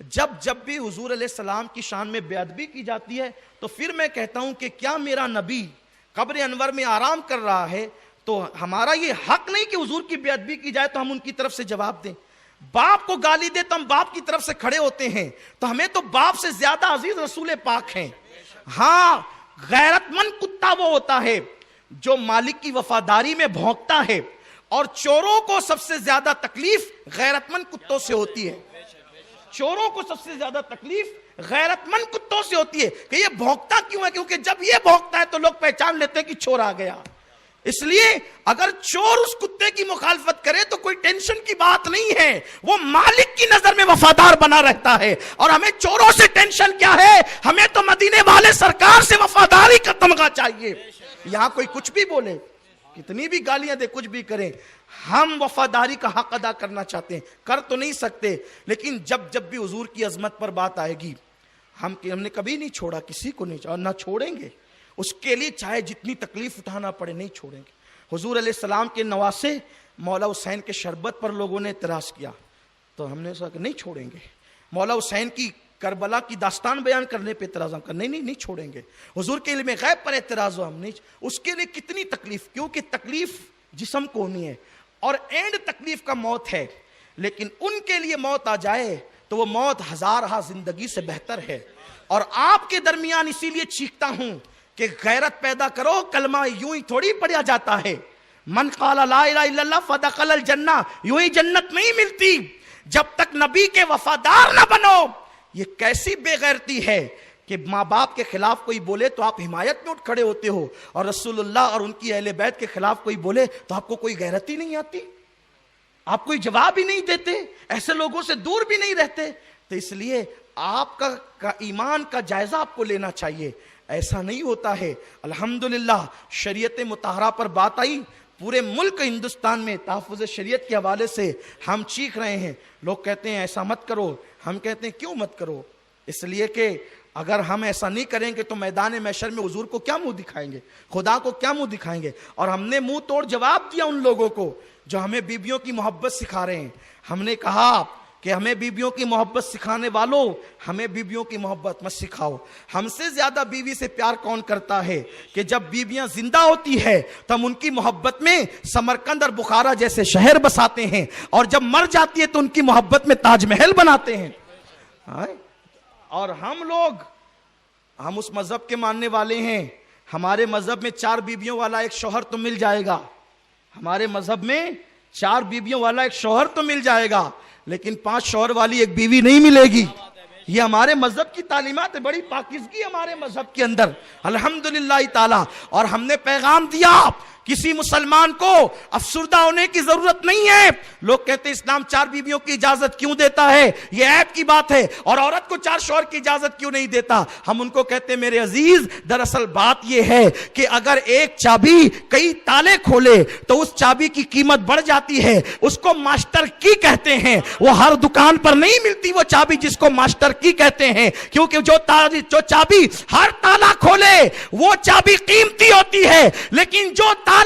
جب بھی حضور علیہ السلام کی شان میں بے ادبی کی جاتی ہے تو پھر میں کہتا ہوں کہ کیا میرا نبی قبر انور میں آرام کر رہا ہے تو ہمارا یہ حق نہیں کہ حضور کی بے ادبی کی جائے تو ہم ان کی طرف سے جواب دیں؟ باپ کو گالی دے تو ہم باپ کی طرف سے کھڑے ہوتے ہیں، تو ہمیں تو باپ سے زیادہ عزیز رسول پاک ہیں۔ ہاں، غیرت مند کتا وہ ہوتا ہے جو مالک کی وفاداری میں بھونکتا ہے، اور چوروں کو سب سے زیادہ تکلیف غیرت مند کتوں سے ہوتی ہے۔ چوروں کو سب سے زیادہ تکلیف غیرت مند کتوں سے ہوتی ہے کہ یہ بھونکتا کیوں ہے، کیونکہ جب یہ بھونکتا ہے تو لوگ پہچان لیتے ہیں کہ چور آ گیا۔ اس لیے اگر چور اس کتے کی مخالفت کرے تو کوئی ٹینشن کی بات نہیں ہے، وہ مالک کی نظر میں وفادار بنا رہتا ہے۔ اور ہمیں چوروں سے ٹینشن کیا ہے؟ ہمیں تو مدینے والے سرکار سے وفاداری کا تمغہ چاہیے۔ یہاں کوئی کچھ بھی بولے، کتنی بھی گالیاں دے، کچھ بھی کریں، ہم وفاداری کا حق ادا کرنا چاہتے ہیں، کر تو نہیں سکتے، لیکن جب بھی حضور کی عظمت پر بات آئے گی، ہم نے کبھی نہیں چھوڑا، کسی کو نہیں، اور نہ چھوڑیں گے۔ اس کے لیے چاہے جتنی تکلیف اٹھانا پڑے نہیں چھوڑیں گے۔ حضور علیہ السلام کے نواسے مولا حسین کے شربت پر لوگوں نے اعتراض کیا تو ہم نے کہا کہ نہیں چھوڑیں گے۔ مولا حسین کی کربلا کی داستان بیان کرنے پہ اعتراض، ہم کہا نہیں چھوڑیں گے۔ حضور کے علم غیب پر اعتراض ہو، ہم نہیں، اس کے لیے کتنی تکلیف، کیونکہ تکلیف جسم کو نہیں ہے اور اینڈ تکلیف کا موت ہے، لیکن ان کے لیے موت آ جائے تو وہ موت ہزارہ زندگی سے بہتر ہے۔ اور آپ کے درمیان اسی لیے چیختا ہوں کہ غیرت پیدا کرو، کلمہ یوں ہی تھوڑی پڑھا جاتا ہے۔ من قال لا الہ الا اللہ فدخل الجنہ، یوں ہی جنت نہیں ملتی جب تک نبی کے وفادار نہ بنو۔ یہ کیسی بے غیرتی ہے کہ ماں باپ کے خلاف کوئی بولے تو آپ حمایت میں اٹھ کھڑے ہوتے ہو، اور رسول اللہ اور ان کی اہل بیت کے خلاف کوئی بولے تو آپ کو کوئی غیرت ہی نہیں آتی، آپ کوئی جواب ہی نہیں دیتے، ایسے لوگوں سے دور بھی نہیں رہتے۔ تو اس لیے آپ کا ایمان کا جائزہ آپ کو لینا چاہیے، ایسا نہیں ہوتا ہے۔ الحمدللہ شریعت مطہرہ پر بات آئی، پورے ملک ہندوستان میں تحفظ شریعت کے حوالے سے ہم چیخ رہے ہیں۔ لوگ کہتے ہیں ایسا مت کرو، ہم کہتے ہیں کیوں مت کرو؟ اس لیے کہ اگر ہم ایسا نہیں کریں گے تو میدان محشر میں حضور کو کیا منہ دکھائیں گے، خدا کو کیا منہ دکھائیں گے؟ اور ہم نے منہ توڑ جواب دیا ان لوگوں کو جو ہمیں بیویوں کی محبت سکھا رہے ہیں۔ ہم نے کہا کہ ہمیں بیویوں کی محبت سکھانے والوں، ہمیں بیویوں کی محبت مت سکھاؤ۔ ہم سے زیادہ بیوی سے پیار کون کرتا ہے کہ جب بیویاں زندہ ہوتی ہے تو ہم ان کی محبت میں سمرقند اور بخارا جیسے شہر بساتے ہیں، اور جب مر جاتی ہے تو ان کی محبت میں تاج محل بناتے ہیں۔ اور ہم اس مذہب کے ماننے والے ہیں، ہمارے مذہب میں 4 بیویوں والا ایک شوہر تو مل جائے گا، ہمارے مذہب میں 4 بیویوں والا ایک شوہر تو مل جائے گا، لیکن 5 شوہر والی ایک بیوی نہیں ملے گی۔ یہ ہمارے مذہب کی تعلیمات ہے، بڑی پاکیزگی ہمارے مذہب کے اندر الحمدللہ تعالی۔ اور ہم نے پیغام دیا کسی مسلمان کو افسردہ ہونے کی ضرورت نہیں ہے۔ لوگ کہتے ہیں اسلام 4 بیویوں کی اجازت کیوں دیتا ہے، یہ عیب کی بات ہے، اور عورت کو 4 شوہر کی اجازت کیوں نہیں دیتا؟ ہم ان کو کہتے ہیں میرے عزیز، دراصل بات یہ ہے کہ اگر ایک چابی کئی تالے کھولے تو اس چابی کی قیمت بڑھ جاتی ہے، اس کو ماسٹر کی کہتے ہیں۔ وہ ہر دکان پر نہیں ملتی وہ چابی جس کو ماسٹر کی کہتے ہیں، کیونکہ جو چابی ہر تالا کھولے وہ چابی قیمتی ہوتی ہے، لیکن جو تالا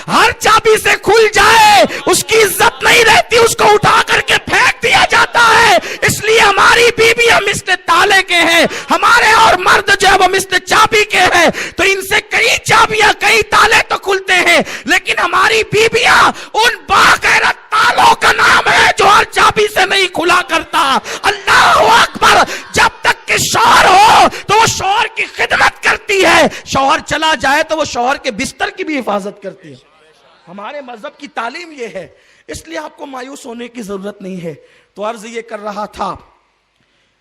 ہر چابی سے کھل جائے اس کی عزت نہیں رہتی، اس کو اٹھا کر کے پھینک دیا جاتا ہے۔ اس لیے ہماری بیویاں مثل تالے کے ہیں، ہمارے اور مرد جو ہے وہ مثل چابی کے ہیں، تو ان سے کئی چابیاں کئی تالے تو کھلتے ہیں، لیکن ہماری بیویاں ان باغیرت تالوں کا نام ہے جو ہر چابی سے نہیں کھلا کرتا۔ اللہ اکبر! جب تک کہ شوہر ہو تو وہ شوہر کی خدمت کرتی ہے، شوہر چلا جائے تو وہ شوہر کے بستر کی بھی حفاظت کرتی ہے۔ ہمارے مذہب کی تعلیم یہ ہے، اس لیے آپ کو مایوس ہونے کی ضرورت نہیں ہے۔ تو عرض یہ کر رہا تھا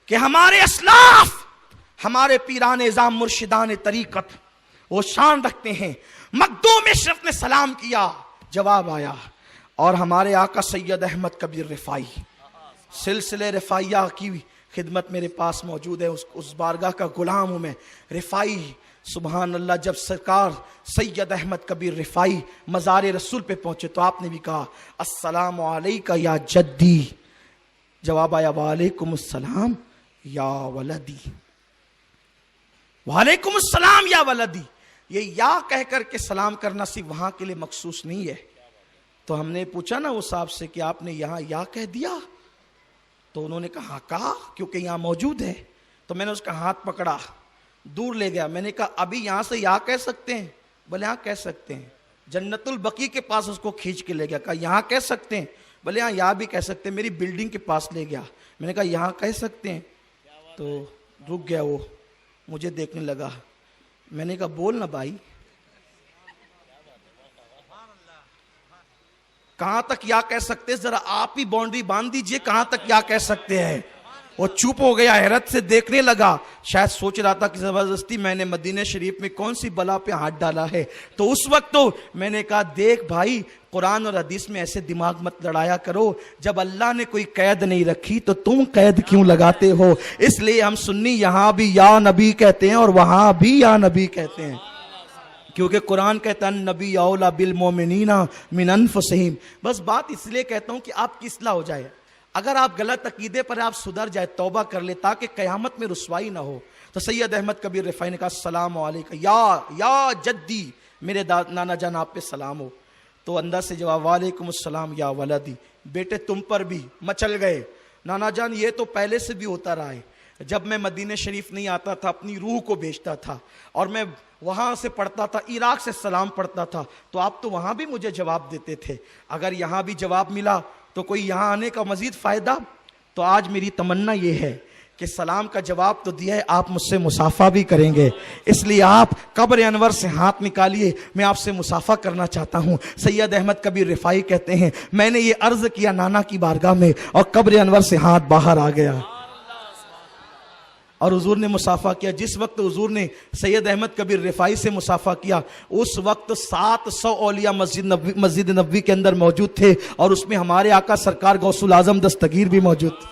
کہ ہمارے اسلاف، ہمارے پیران اعظام مرشدان طریقت وہ شان رکھتے ہیں۔ مخدوم اشرف نے سلام کیا، جواب آیا، اور ہمارے آقا سید احمد کبیر رفاعی سلسلہ رفاعیہ کی خدمت میرے پاس موجود ہے، اس بارگاہ کا غلام ہوں میں۔ رفاعی سبحان اللہ، جب سرکار سید احمد کبیر رفاعی مزار رسول پہ پہنچے تو آپ نے بھی کہا السلام علیکہ یا جدی، جواب آیا وعلیکم السلام یا ولدی، وعلیکم السلام یا ولدی۔ یہ یا کہہ کر کے سلام کرنا صرف وہاں کے لیے مخصوص نہیں ہے۔ تو ہم نے پوچھا نا وہ صاحب سے کہ آپ نے یہاں یا کہہ دیا، تو تو انہوں نے کہا کیونکہ یہاں موجود ہے. تو میں نے اس کا ہاتھ پکڑا, دور لے گیا. میں نے کہا ابھی یہاں سے یا کہہ سکتے ہیں؟ بولے ہاں کہہ سکتے ہیں. جنت البقیع کے پاس اس کو کھینچ کے لے گیا, کہا یہاں کہہ سکتے ہیں؟ بولے ہاں یہاں بھی کہہ سکتے ہیں. میری بلڈنگ کے پاس لے گیا. میں نے کہا یہاں کہہ سکتے ہیں؟ تو رک گیا, وہ مجھے دیکھنے لگا. میں نے کہا بول نا بھائی, کہاں تک یا کہہ سکتے, ذرا آپ ہی باؤنڈری باندھ دیجئے, کہاں تک یا کہہ سکتے ہیں؟ وہ چپ ہو گیا, حیرت سے دیکھنے لگا. شاید سوچ رہا تھا کہ زبردستی میں نے مدینہ شریف میں کون سی بلا پہ ہاتھ ڈالا ہے. تو اس وقت تو میں نے کہا دیکھ بھائی, قرآن اور حدیث میں ایسے دماغ مت لڑایا کرو. جب اللہ نے کوئی قید نہیں رکھی تو تم قید کیوں لگاتے ہو؟ اس لیے ہم سنی یہاں بھی یا نبی کہتے ہیں اور وہاں بھی یا نبی کہتے ہیں, کیونکہ قرآن کہتا ہے نبی اولا بالمومنین من انفسہم. بس بات اس لیے کہتا ہوں کہ آپ کی اصلاح ہو جائے. اگر آپ غلط عقیدے پر آپ سدھر جائے, توبہ کر لے, تاکہ قیامت میں رسوائی نہ ہو. تو سید احمد کبیر رفاعی نے کہا السلام علیکم یا جدی, میرے نانا جان آپ پہ سلام ہو. تو اندر سے جواب وعلیکم السلام یا ولدی, بیٹے تم پر بھی. مچل گئے. نانا جان یہ تو پہلے سے بھی ہوتا رہا ہے. جب میں مدینہ شریف نہیں آتا تھا, اپنی روح کو بیچتا تھا اور میں وہاں سے پڑھتا تھا, عراق سے سلام پڑھتا تھا, تو آپ تو وہاں بھی مجھے جواب دیتے تھے. اگر یہاں بھی جواب ملا تو کوئی یہاں آنے کا مزید فائدہ. تو آج میری تمنا یہ ہے کہ سلام کا جواب تو دیا ہے, آپ مجھ سے مصافحہ بھی کریں گے. اس لیے آپ قبر انور سے ہاتھ نکالیے, میں آپ سے مصافحہ کرنا چاہتا ہوں. سید احمد کبیر رفاعی کہتے ہیں میں نے یہ عرض کیا نانا کی بارگاہ میں اور قبر انور سے ہاتھ باہر آ گیا اور حضور نے مصافحہ کیا. جس وقت حضور نے سید احمد کبیر رفاعی سے مصافحہ کیا, اس وقت 700 اولیاء مسجد نبوی کے اندر موجود تھے, اور اس میں ہمارے آقا سرکار غوث العظم دستگیر بھی موجود تھے.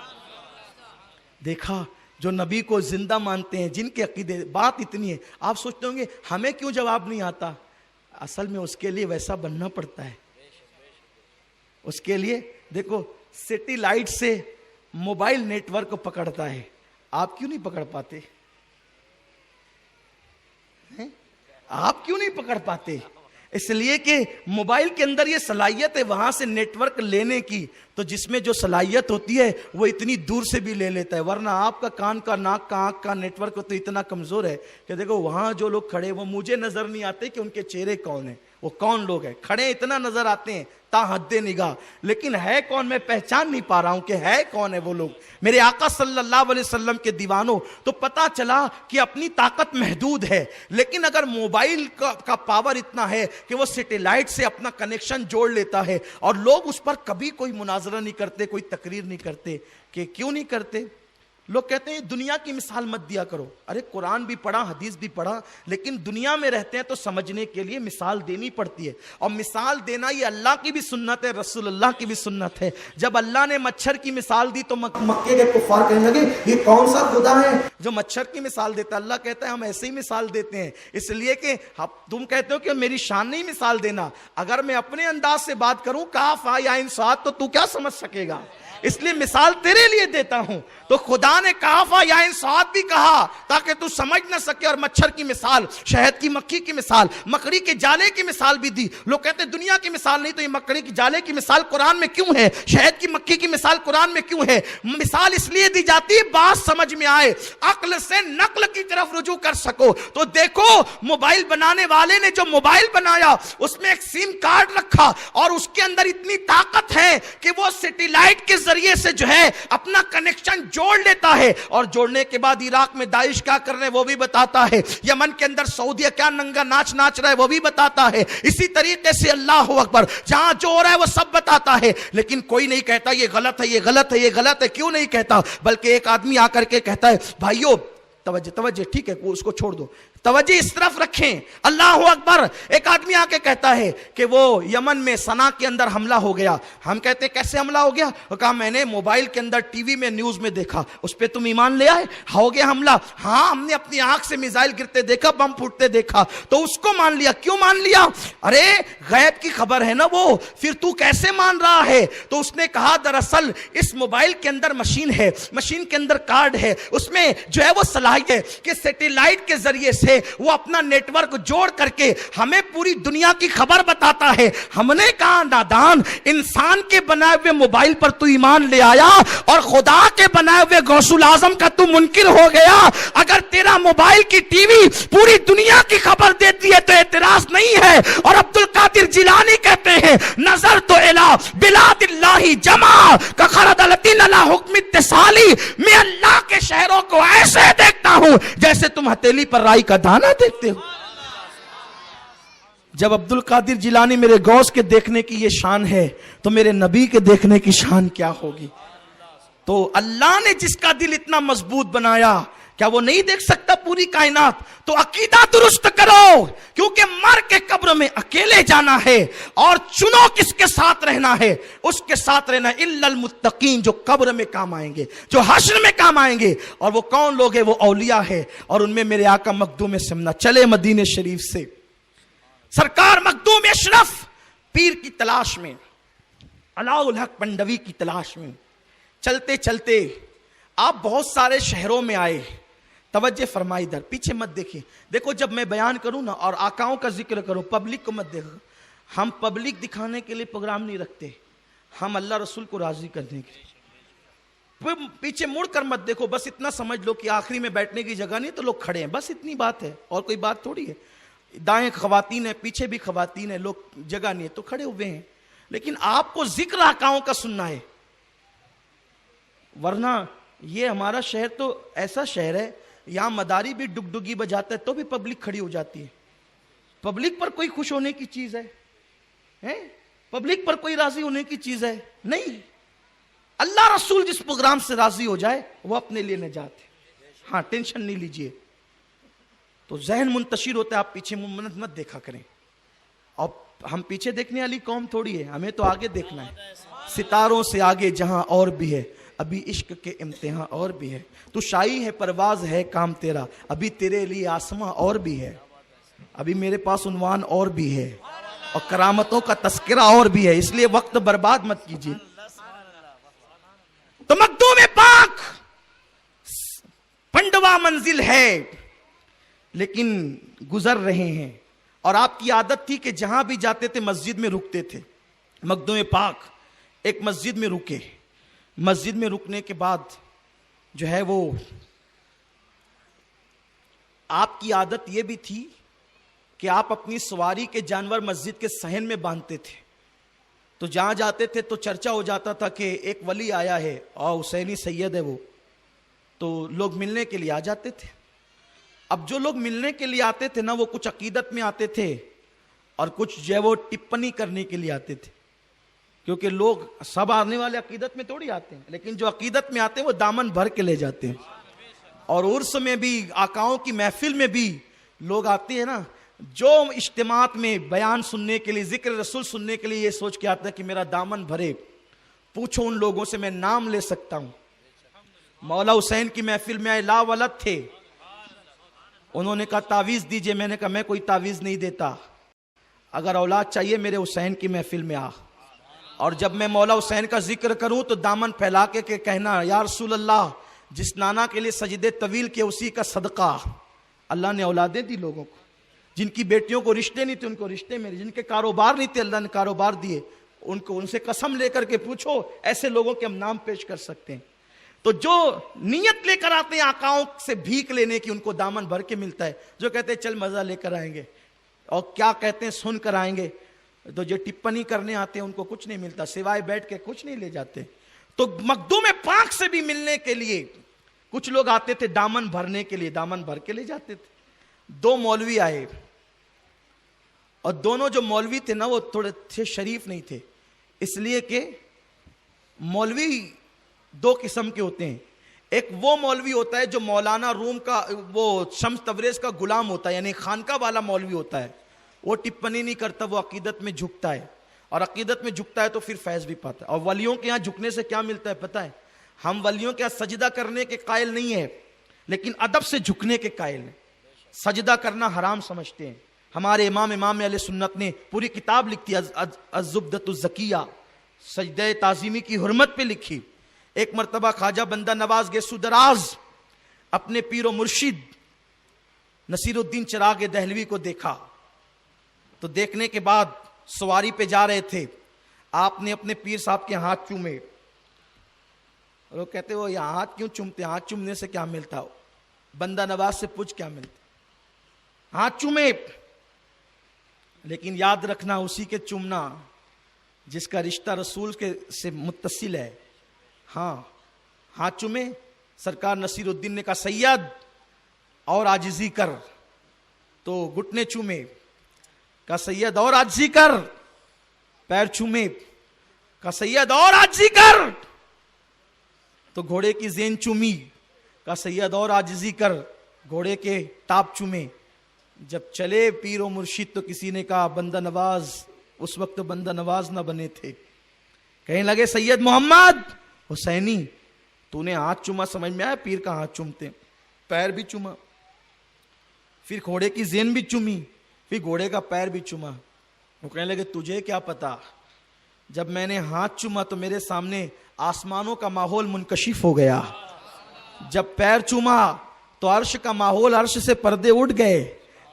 دیکھا, جو نبی کو زندہ مانتے ہیں, جن کے عقیدے. بات اتنی ہے, آپ سوچتے ہوں گے ہمیں کیوں جواب نہیں آتا. اصل میں اس کے لیے ویسا بننا پڑتا ہے. اس کے لیے دیکھو, سیٹلائٹ سے موبائل نیٹ ورک کو پکڑتا ہے, آپ کیوں نہیں پکڑ پاتے؟ آپ کیوں نہیں پکڑ پاتے؟ اس لیے کہ موبائل کے اندر یہ صلاحیت ہے وہاں سے نیٹ ورک لینے کی. تو جس میں جو صلاحیت ہوتی ہے وہ اتنی دور سے بھی لے لیتا ہے. ورنہ آپ کا کان کا, ناک کا, آنکھ کا نیٹ ورک تو اتنا کمزور ہے کہ دیکھو وہاں جو لوگ کھڑے, وہ مجھے نظر نہیں آتے کہ ان کے چہرے کون ہیں, وہ کون لوگ ہیں. کھڑے اتنا نظر آتے ہیں تا حد نگاہ, لیکن ہے کون میں پہچان نہیں پا رہا ہوں کہ ہے کون ہے وہ لوگ. میرے آقا صلی اللہ علیہ وسلم کے دیوانوں, تو پتا چلا کہ اپنی طاقت محدود ہے, لیکن اگر موبائل کا پاور اتنا ہے کہ وہ سیٹلائٹ سے اپنا کنیکشن جوڑ لیتا ہے, اور لوگ اس پر کبھی کوئی مناظرہ نہیں کرتے, کوئی تقریر نہیں کرتے. کہ کیوں نہیں کرتے؟ لوگ کہتے ہیں دنیا کی مثال مت دیا کرو. ارے قرآن بھی پڑھا, حدیث بھی پڑھا, لیکن دنیا میں رہتے ہیں تو سمجھنے کے لیے مثال دینی پڑتی ہے. اور مثال دینا یہ اللہ کی بھی سنت ہے, رسول اللہ کی بھی سنت ہے. جب اللہ نے مچھر کی مثال دی تو مکے کے کفار کہنے لگے یہ کون سا خدا ہے جو مچھر کی مثال دیتا ہے؟ اللہ کہتا ہے ہم ایسے ہی مثال دیتے ہیں, اس لیے کہ تم کہتے ہو کہ میری شان نہیں مثال دینا. اگر میں اپنے انداز سے بات کروں کاف یا انصاد تو کیا سمجھ سکے گا؟ اس لیے مثال تیرے لیے دیتا ہوں. تو خدا نے کافا یا انصاد بھی کہا تاکہ تو سمجھ نہ سکے, اور مچھر کی مثال, شہد کی مکھی کی مثال, مکڑی کے جالے کی مثال بھی دی. لوگ کہتے ہیں دنیا کی مثال نہیں, تو یہ مکڑی کی جالے کی مثال قرآن میں کیوں ہے, شہد کی مکھی کی مثال قرآن میں کیوں ہے؟ مثال اس لیے دی جاتی ہے بات سمجھ میں آئے, عقل سے نقل کی طرف رجوع کر سکو. تو دیکھو موبائل بنانے والے نے جو موبائل بنایا اس میں ایک سیم کارڈ رکھا, اور اس کے اندر اتنی طاقت ہے کہ وہ سیٹلائٹ کے ذریعے سے جو ہے اپنا کنیکشن جوڑ لیتا ہے, اور جوڑنے کے بعد عراق میں داعش کیا کر رہے ہیں وہ بھی بتاتا ہے, یمن کے اندر سعودیہ کیا ننگا ناچ رہا ہے وہ بھی بتاتا ہے. اسی طریقے سے اللہ اکبر جہاں جو ہو رہا ہے وہ سب بتاتا ہے. لیکن کوئی نہیں کہتا یہ غلط ہے, یہ غلط ہے, یہ غلط ہے. کیوں نہیں کہتا؟ بلکہ ایک آدمی آ کر کے کہتا ہے بھائیو توجہ, ٹھیک ہے اس کو چھوڑ دو, توجہ اس طرف رکھیں. اللہ اکبر. ایک آدمی آ کے کہتا ہے کہ وہ یمن میں سنا کے اندر حملہ ہو گیا. ہم کہتے ہیں کیسے حملہ ہو گیا؟ وہ کہا میں نے موبائل کے اندر ٹی وی میں نیوز میں دیکھا, اس پہ تم ایمان لے آئے؟ ہو گیا حملہ؟ ہاں ہم نے اپنی آنکھ سے میزائل گرتے دیکھا, بم پھوٹتے دیکھا, تو اس کو مان لیا. کیوں مان لیا؟ ارے غیب کی خبر ہے نا وہ, پھر تو کیسے مان رہا ہے؟ تو اس نے کہا دراصل اس موبائل کے اندر مشین ہے, مشین کے اندر کارڈ ہے, اس میں جو ہے وہ صلاحیت ہے کہ سیٹلائٹ کے ذریعے سے سے وہ اپنا نیٹ ورک جوڑ کر کے ہمیں پوری دنیا کی خبر بتاتا ہے. ہم نے کہا نادان, انسان کے بنائے ہوئے موبائل پر تو ایمان لے آیا اور خدا کے بنائے ہوئے غوث الاعظم کا تو منکر ہو گیا. اگر تیرا موبائل کی ٹی وی پوری دنیا کی خبر دیتی ہے تو اعتراض نہیں ہے. اور عبد القادر جیلانی کہتے ہیں نظر تو الہ بلاد اللہ جمع کا خرد الدین اللہ حکم اتصالی, میں اللہ کے شہروں کو ایسے دیکھتا ہوں جیسے تم ہتھیلی پر رائی کا دانہ دیکھتے ہو. جب عبد القادر جیلانی میرے غوث کے دیکھنے کی یہ شان ہے تو میرے نبی کے دیکھنے کی شان کیا ہوگی. تو اللہ نے جس کا دل اتنا مضبوط بنایا, کیا وہ نہیں دیکھ سکتا پوری کائنات؟ تو عقیدہ درست کرو, کیونکہ مر کے قبر میں اکیلے جانا ہے اور چنو کس کے ساتھ رہنا ہے. اس کے ساتھ رہنا الا المتقین, جو قبر میں کام آئیں گے, جو حشر میں کام آئیں گے. اور وہ کون لوگ ہیں؟ وہ اولیاء ہے, اور ان میں میرے آقا مخدوم سمنا. چلے مدینے شریف سے سرکار مخدوم اشرف پیر کی تلاش میں, علاء الحق پنڈوی کی تلاش میں چلتے چلتے آپ بہت سارے شہروں میں آئے. توجہ فرمائی, در پیچھے مت دیکھیں. دیکھو جب میں بیان کروں نا اور آقاؤں کا ذکر کروں, پبلک کو مت دیکھو. ہم پبلک دکھانے کے لیے پروگرام نہیں رکھتے, ہم اللہ رسول کو راضی کرنے کے لیے. پیچھے مڑ کر مت دیکھو, بس اتنا سمجھ لو کہ آخری میں بیٹھنے کی جگہ نہیں تو لوگ کھڑے ہیں, بس اتنی بات ہے, اور کوئی بات تھوڑی ہے. دائیں خواتین ہیں, پیچھے بھی خواتین ہیں, لوگ جگہ نہیں ہے تو کھڑے ہوئے ہیں. لیکن آپ کو ذکر آقاؤں کا سننا ہے, ورنہ یہ ہمارا شہر تو ایسا شہر ہے یہاں مداری بھی ڈگڈگی بجاتا ہے تو بھی پبلک کھڑی ہو جاتی ہے. پبلک پر کوئی خوش ہونے کی چیز ہے؟ پبلک پر کوئی راضی ہونے کی چیز ہے؟ نہیں. اللہ رسول جس پروگرام سے راضی ہو جائے وہ اپنے لیے نجات ہے. ہاں ٹینشن نہیں لیجئے. تو ذہن منتشر ہوتا ہے, آپ پیچھے مت دیکھا کریں. اور ہم پیچھے دیکھنے والی قوم تھوڑی ہے, ہمیں تو آگے دیکھنا ہے. ستاروں سے آگے جہاں اور بھی ہے, ابھی عشق کے امتحان اور بھی ہے. تو شاہی ہے پرواز ہے کام تیرا, ابھی تیرے لیے آسماں اور بھی ہے. ابھی میرے پاس عنوان اور بھی ہے اور کرامتوں کا تذکرہ اور بھی ہے, اس لیے وقت برباد مت کیجیے. تو مخدوم پاک پنڈوا منزل ہے لیکن گزر رہے ہیں, اور آپ کی عادت تھی کہ جہاں بھی جاتے تھے مسجد میں رکتے تھے. مخدوم پاک ایک مسجد میں رکے. مسجد میں رکنے کے بعد جو ہے وہ آپ کی عادت یہ بھی تھی کہ آپ اپنی سواری کے جانور مسجد کے صحن میں باندھتے تھے. تو جہاں جاتے تھے تو چرچا ہو جاتا تھا کہ ایک ولی آیا ہے اور حسینی سید ہے وہ, تو لوگ ملنے کے لیے آ جاتے تھے. اب جو لوگ ملنے کے لیے آتے تھے نا, وہ کچھ عقیدت میں آتے تھے اور کچھ جو ہے وہ ٹپنی کرنے کے لیے آتے تھے. کیونکہ لوگ سب آنے والے عقیدت میں تھوڑی آتے ہیں, لیکن جو عقیدت میں آتے ہیں وہ دامن بھر کے لے جاتے ہیں. اور عرس میں بھی, آقاؤں کی محفل میں بھی لوگ آتے ہیں نا, جو اجتماعات میں بیان سننے کے لیے, ذکر رسول سننے کے لیے یہ سوچ کے آتے ہیں کہ میرا دامن بھرے. پوچھو ان لوگوں سے, میں نام لے سکتا ہوں. مولا حسین کی محفل میں آئے, لا ولد تھے, انہوں نے کہا تعویذ دیجئے. میں نے کہا میں کوئی تعویذ نہیں دیتا, اگر اولاد چاہیے میرے حسین کی محفل میں آ. اور جب میں مولا حسین کا ذکر کروں تو دامن پھیلا کے کہنا یا رسول اللہ, جس نانا کے لیے سجدے طویل کے اسی کا صدقہ. اللہ نے اولادیں دی لوگوں کو, جن کی بیٹیوں کو رشتے نہیں تھے ان کو رشتے ملے, جن کے کاروبار نہیں تھے اللہ نے کاروبار دیے ان کو. ان سے قسم لے کر کے پوچھو, ایسے لوگوں کے ہم نام پیش کر سکتے ہیں. تو جو نیت لے کر آتے ہیں آقاؤں سے بھیک لینے کی, ان کو دامن بھر کے ملتا ہے. جو کہتے ہیں چل مزہ لے کر آئیں گے, اور کیا کہتے ہیں سن کر آئیں گے. تو جو ٹپنی کرنے آتے ہیں ان کو کچھ نہیں ملتا, سوائے بیٹھ کے کچھ نہیں لے جاتے. تو مخدوم پاک سے بھی ملنے کے لیے کچھ لوگ آتے تھے دامن بھرنے کے لیے, دامن بھر کے لے جاتے تھے. 2 مولوی آئے, اور دونوں جو مولوی تھے نا وہ تھوڑے تھے شریف نہیں تھے, اس لیے کہ مولوی 2 قسم کے ہوتے ہیں. ایک وہ مولوی ہوتا ہے جو مولانا روم کا, وہ شمس تبریز کا غلام ہوتا ہے, یعنی خانقاہ والا مولوی ہوتا ہے. وہ ٹپنی نہیں کرتا, وہ عقیدت میں جھکتا ہے, اور عقیدت میں جھکتا ہے تو پھر فیض بھی پاتا ہے. اور ولیوں کے ہاں جھکنے سے کیا ملتا ہے پتہ ہے؟ ہم ولیوں کے ہاں سجدہ کرنے کے قائل نہیں ہیں, لیکن ادب سے جھکنے کے قائل ہیں. سجدہ کرنا حرام سمجھتے ہیں. ہمارے امام اہل سنت نے پوری کتاب لکھی الزبدۃ الزکیہ, سجدہ تعظیمی کی حرمت پہ لکھی. ایک مرتبہ خواجہ بندہ نواز گیسو دراز اپنے پیر و مرشد نصیر الدین چراغ دہلوی کو دیکھا تو دیکھنے کے بعد سواری پہ جا رہے تھے، آپ نے اپنے پیر صاحب کے ہاتھ چومے. اور وہ کہتے وہ یہ ہاتھ کیوں چومتے؟ ہاتھ چومنے سے کیا ملتا ہو؟ بندہ نواز سے پوچھ کیا ملتا؟ ہاتھ چومے. لیکن یاد رکھنا اسی کے چومنا جس کا رشتہ رسول کے سے متصل ہے. ہاں ہاتھ چومے. سرکار نصیر الدین نے کہا سید اور عاجزی کر، تو گھٹنے چومے. کہا سید اور عاجزی کر، پیر چومے. کہا سید اور عاجزی کر، تو گھوڑے کی زین چومی. کہا سید اور عاجزی کر، گھوڑے کے ٹاپ چومے. جب چلے پیر و مرشد تو کسی نے کہا بندہ نواز، اس وقت بندہ نواز نہ بنے تھے. کہنے لگے سید محمد حسینی تو نے ہاتھ چوما، سمجھ میں آیا پیر کا ہاتھ چومتے، پیر بھی چوما، پھر گھوڑے کی زین بھی چومی، پھر گھوڑے کا پیر بھی چوما. وہ کہنے لگے تجھے کیا پتا، جب میں نے ہاتھ چوما تو میرے سامنے آسمانوں کا ماحول منکشف ہو گیا، جب پیر چوما تو عرش کا ماحول، عرش سے پردے اٹھ گئے،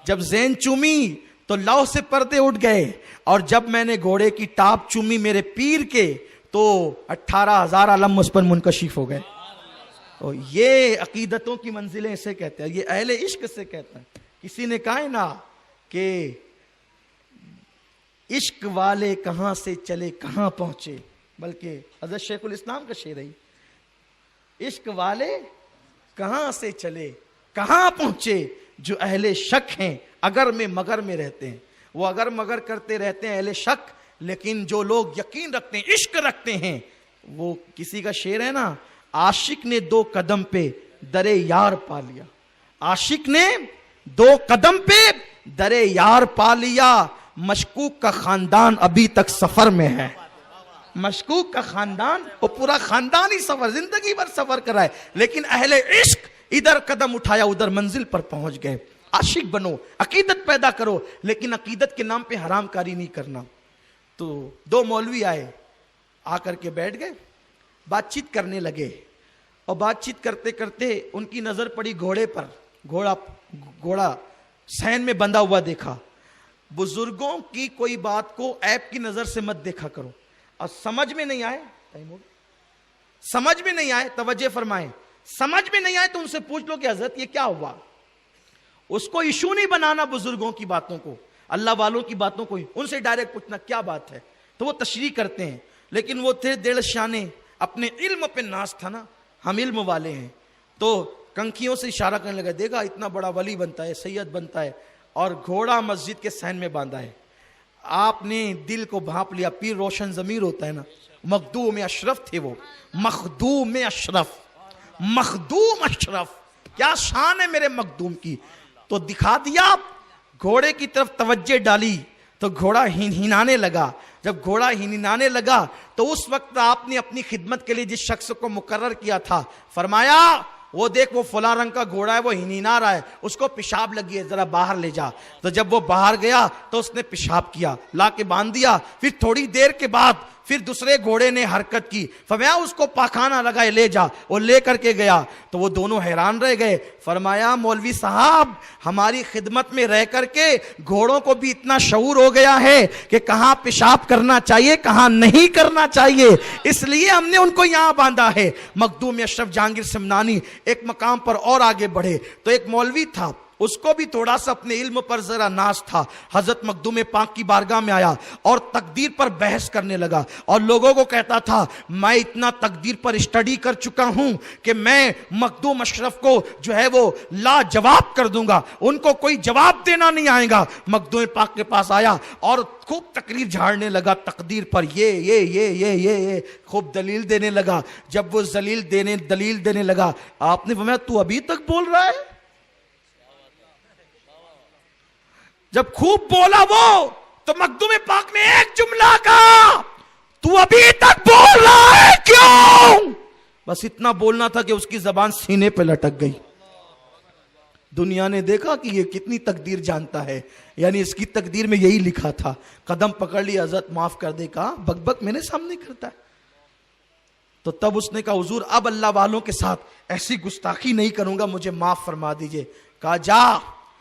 جب زین چومی تو لوح سے پردے اٹھ گئے، اور جب میں نے گھوڑے کی ٹاپ چومی میرے پیر کے تو 18,000 علم اس پر منکشف ہو گئے. اور یہ عقیدتوں کی منزلیں اسے کہتے ہیں، یہ اہل عشق سے کہتے ہیں. کسی نے کہا ہے نا کہ عشق والے کہاں سے چلے کہاں پہنچے، بلکہ حضرت شیخ الاسلام کا شعر ہے، عشق والے کہاں سے چلے کہاں پہنچے، جو اہل شک ہیں اگر میں مگر میں رہتے ہیں. وہ اگر مگر کرتے رہتے ہیں اہل شک، لیکن جو لوگ یقین رکھتے ہیں، عشق رکھتے ہیں، وہ کسی کا شعر ہے نا، عاشق نے 2 قدم پہ در یار پا لیا. عاشق نے 2 قدم پہ در یار پا لیا، مشکوک کا خاندان ابھی تک سفر میں ہے. مشکوک کا خاندان، وہ پورا خاندان ہی سفر، زندگی بھر سفر کر رہا ہے، لیکن اہل عشق ادھر قدم اٹھایا ادھر منزل پر پہنچ گئے. عاشق بنو، عقیدت پیدا کرو، لیکن عقیدت کے نام پہ حرام کاری نہیں کرنا. تو 2 مولوی آئے، آ کر کے بیٹھ گئے، بات چیت کرنے لگے، اور بات چیت کرتے کرتے ان کی نظر پڑی گھوڑے پر. گھوڑا سین میں بندھا ہوا دیکھا. بزرگوں کی کوئی بات کو عیب کی نظر سے مت دیکھا کرو. اور سمجھ میں نہیں آئے، سمجھ میں نہیں آئے، توجہ فرمائیں، سمجھ میں نہیں آئے تو ان سے پوچھ لو کہ حضرت یہ کیا ہوا. اس کو ایشو نہیں بنانا بزرگوں کی باتوں کو، اللہ والوں کی باتوں کو، ان سے ڈائریکٹ پوچھنا کیا بات ہے، تو وہ تشریح کرتے ہیں. لیکن وہ تھے 1.5 شانے، اپنے علم پہ ناز تھا نا، ہم علم والے ہیں، تو کنکھیوں سے اشارہ کرنے لگا، دیکھا اتنا بڑا ولی بنتا ہے، سید بنتا ہے، اور گھوڑا مسجد کے سین میں باندھا ہے. آپ نے دل کو بھانپ لیا. پیر روشن ضمیر ہوتا ہے نا، مخدوم اشرف تھے وہ، مخدوم اشرف، مخدوم اشرف، کیا شان ہے میرے مخدوم کی. تو دکھا دیا، گھوڑے کی طرف توجہ ڈالی تو گھوڑا ہنہنانے لگا. جب گھوڑا ہنہنانے لگا تو اس وقت آپ نے اپنی خدمت کے لیے جس شخص کو مقرر کیا تھا فرمایا وہ دیکھ وہ فلاں رنگ کا گھوڑا ہے، وہ ہنہنا رہا ہے، اس کو پیشاب لگی ہے، ذرا باہر لے جا. تو جب وہ باہر گیا تو اس نے پیشاب کیا، لا کے باندھ دیا. پھر تھوڑی دیر کے بعد پھر دوسرے گھوڑے نے حرکت کی، فرمایا اس کو پاخانہ لگائے، لے جا. وہ لے کر کے گیا تو وہ دونوں حیران رہ گئے. فرمایا مولوی صاحب ہماری خدمت میں رہ کر کے گھوڑوں کو بھی اتنا شعور ہو گیا ہے کہ کہاں پیشاب کرنا چاہیے کہاں نہیں کرنا چاہیے، اس لیے ہم نے ان کو یہاں باندھا ہے. مخدوم اشرف جہانگیر سمنانی ایک مقام پر اور آگے بڑھے تو ایک مولوی تھا، اس کو بھی تھوڑا سا اپنے علم پر ذرا ناز تھا. حضرت مخدوم پاک کی بارگاہ میں آیا اور تقدیر پر بحث کرنے لگا، اور لوگوں کو کہتا تھا میں اتنا تقدیر پر اسٹڈی کر چکا ہوں کہ میں مخدوم اشرف کو جو ہے وہ لا جواب کر دوں گا، ان کو کوئی جواب دینا نہیں آئے گا. مخدوم پاک کے پاس آیا اور خوب تقریر جھاڑنے لگا تقدیر پر، یہ خوب دلیل دینے لگا. جب وہ دلیل دینے لگا آپ نے فرمایا تو ابھی تک بول رہا ہے. جب خوب بولا وہ تو مخدوم پاک نے ایک جملہ کہا، تو ابھی تک بول رہا ہے کیوں؟ بس اتنا بولنا تھا کہ اس کی زبان سینے پہ لٹک گئی. دنیا نے دیکھا کہ یہ کتنی تقدیر جانتا ہے، یعنی اس کی تقدیر میں یہی لکھا تھا. قدم پکڑ لی، حضرت معاف کر دے. کہا بک بک میرے سامنے کرتا ہے. تو تب اس نے کہا حضور اب اللہ والوں کے ساتھ ایسی گستاخی نہیں کروں گا، مجھے معاف فرما دیجئے. کہا جا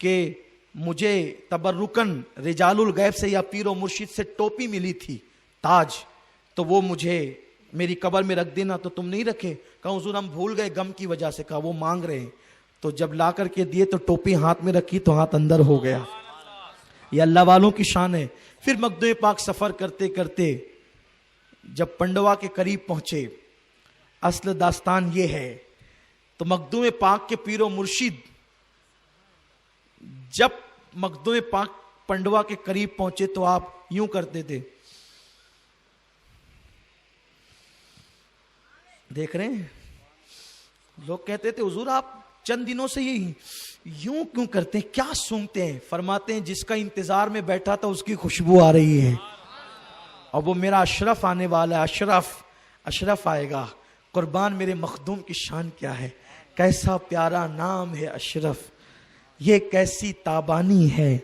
کہ مجھے تبرکن رجال الغیب سے یا پیر و مرشد سے ٹوپی ملی تھی، تاج، تو وہ مجھے میری قبر میں رکھ دینا، تو تم نہیں رکھے؟ کہا حضور ہم بھول گئے غم کی وجہ سے۔ کہا وہ مانگ رہے ہیں، تو جب لا کر کے دیے تو ٹوپی ہاتھ میں رکھی تو ہاتھ اندر ہو گیا۔ یہ اللہ والوں کی شان ہے۔ پھر مقدم پاک سفر کرتے کرتے جب پنڈوا کے قریب پہنچے، اصل داستان یہ ہے، تو مقدم پاک کے پیر و مرشد جب مقدم پاک پنڈوا کے قریب پہنچے تو آپ یوں کرتے تھے، دیکھ رہے ہیں؟ لوگ کہتے تھے حضور آپ چند دنوں سے یہ یوں کیوں کرتے ہیں، کیا سونگتے ہیں؟ فرماتے ہیں جس کا انتظار میں بیٹھا تھا اس کی خوشبو آ رہی ہے، اور وہ میرا اشرف آنے والا ہے، اشرف آئے گا۔ قربان میرے مخدوم کی شان کیا ہے، کیسا پیارا نام ہے اشرف، یہ کیسی تابانی ہے،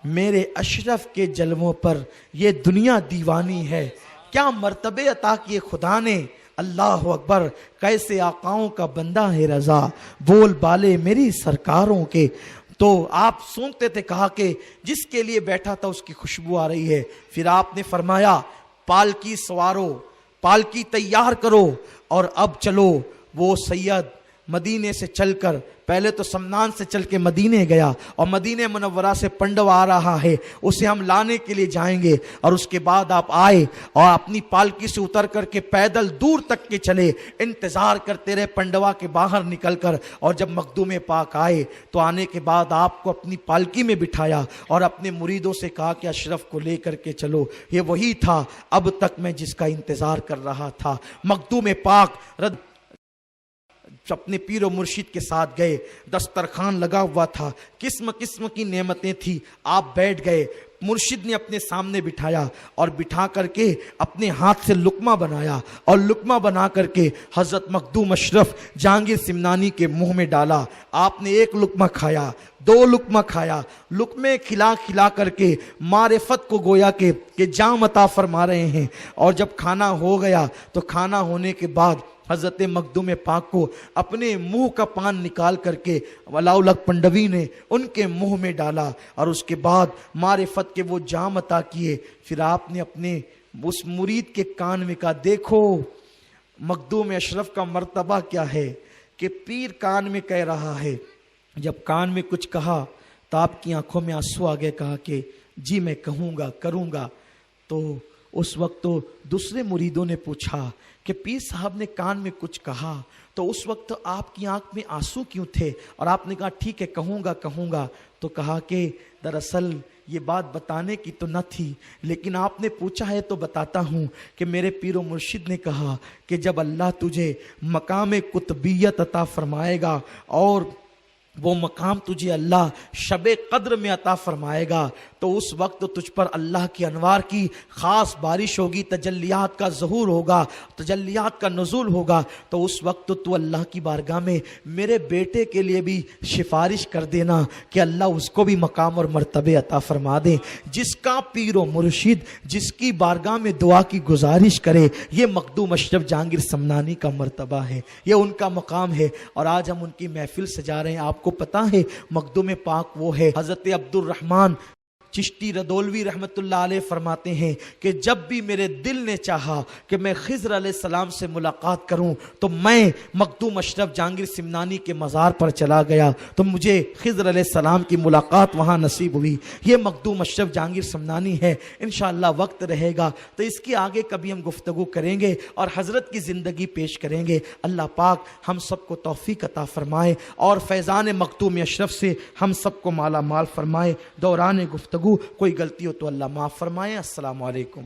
میرے اشرف کے جلووں پر یہ دنیا دیوانی ہے، کیا مرتبے عطا کیے خدا نے، اللہ اکبر، کیسے آقاؤں کا بندہ ہے رضا، بول بالے میری سرکاروں کے۔ تو آپ سنتے تھے، کہا کہ جس کے لیے بیٹھا تھا اس کی خوشبو آ رہی ہے۔ پھر آپ نے فرمایا پالکی سوارو، پالکی تیار کرو، اور اب چلو۔ وہ سید مدینے سے چل کر، پہلے تو سمنان سے چل کے مدینے گیا، اور مدینے منورہ سے پنڈوا آ رہا ہے، اسے ہم لانے کے لیے جائیں گے۔ اور اس کے بعد آپ آئے اور اپنی پالکی سے اتر کر کے پیدل دور تک کے چلے، انتظار کرتے رہے پنڈوا کے باہر نکل کر۔ اور جب مخدوم پاک آئے تو آنے کے بعد آپ کو اپنی پالکی میں بٹھایا اور اپنے مریدوں سے کہا کہ اشرف کو لے کر کے چلو، یہ وہی تھا اب تک میں جس کا انتظار کر رہا تھا۔ مخدوم پاک اپنے پیر و مرشد کے ساتھ گئے، دسترخوان لگا ہوا تھا، قسم قسم کی نعمتیں تھی، آپ بیٹھ گئے، مرشد نے اپنے سامنے بٹھایا اور بٹھا کر کے اپنے ہاتھ سے لقمہ بنایا، اور لقمہ بنا کر کے حضرت مخدوم اشرف جہانگیر سمنانی کے منہ میں ڈالا۔ آپ نے ایک لقمہ کھایا، دو لقمہ کھایا، لقمے کھلا کھلا کر کے معرفت کو گویا کہ جام عطا فرما رہے ہیں۔ اور جب کھانا ہو گیا تو کھانا ہونے کے بعد حضرت مخدوم پاک کو اپنے منہ کا پان نکال کر کے ولاؤلک پنڈوی نے ان کے منہ میں ڈالا، اور اس کے بعد معرفت کے وہ جام عطا کیے۔ پھر آپ نے اپنے اس مرید کے کان میں کہا، دیکھو مخدوم اشرف کا مرتبہ کیا ہے، کہ پیر کان میں کہہ رہا ہے۔ جب کان میں کچھ کہا تو آپ کی آنکھوں میں آنسو آ گئے، کہا کہ جی میں کہوں گا، کروں گا۔ تو اس وقت تو دوسرے مریدوں نے پوچھا کہ پیر صاحب نے کان میں کچھ کہا، تو اس وقت آپ کی آنکھ میں آنسو کیوں تھے؟ اور آپ نے کہا ٹھیک ہے کہوں گا۔ تو کہا کہ دراصل یہ بات بتانے کی تو نہ تھی، لیکن آپ نے پوچھا ہے تو بتاتا ہوں کہ میرے پیر و مرشد نے کہا کہ جب اللہ تجھے مقام قطبیت عطا فرمائے گا، اور وہ مقام تجھے اللہ شب قدر میں عطا فرمائے گا، تو اس وقت تجھ پر اللہ کی انوار کی خاص بارش ہوگی، تجلیات کا ظہور ہوگا، تجلیات کا نزول ہوگا۔ تو اس وقت تو اللہ کی بارگاہ میں میرے بیٹے کے لیے بھی سفارش کر دینا کہ اللہ اس کو بھی مقام اور مرتبے عطا فرما دیں۔ جس کا پیر و مرشد جس کی بارگاہ میں دعا کی گزارش کرے، یہ مخدوم اشرف جہانگیر سمنانی کا مرتبہ ہے، یہ ان کا مقام ہے۔ اور آج ہم ان کی محفل سجا رہے ہیں۔ آپ کو پتا ہے مخدوم پاک وہ ہے، حضرت عبد الرحمن چشتی ردولوی رحمت اللہ علیہ فرماتے ہیں کہ جب بھی میرے دل نے چاہا کہ میں خضر علیہ السلام سے ملاقات کروں تو میں مخدوم اشرف جہانگیر سمنانی کے مزار پر چلا گیا، تو مجھے خضر علیہ السلام کی ملاقات وہاں نصیب ہوئی۔ یہ مخدوم اشرف جہانگیر سمنانی ہے۔ انشاءاللہ وقت رہے گا تو اس کی آگے کبھی ہم گفتگو کریں گے اور حضرت کی زندگی پیش کریں گے۔ اللہ پاک ہم سب کو توفیق عطا فرمائے اور فیضان مخدوم اشرف سے ہم سب کو مالا مال فرمائے۔ دوران گفتگو کوئی غلطی ہو تو اللہ معاف فرمائے۔ السلام علیکم۔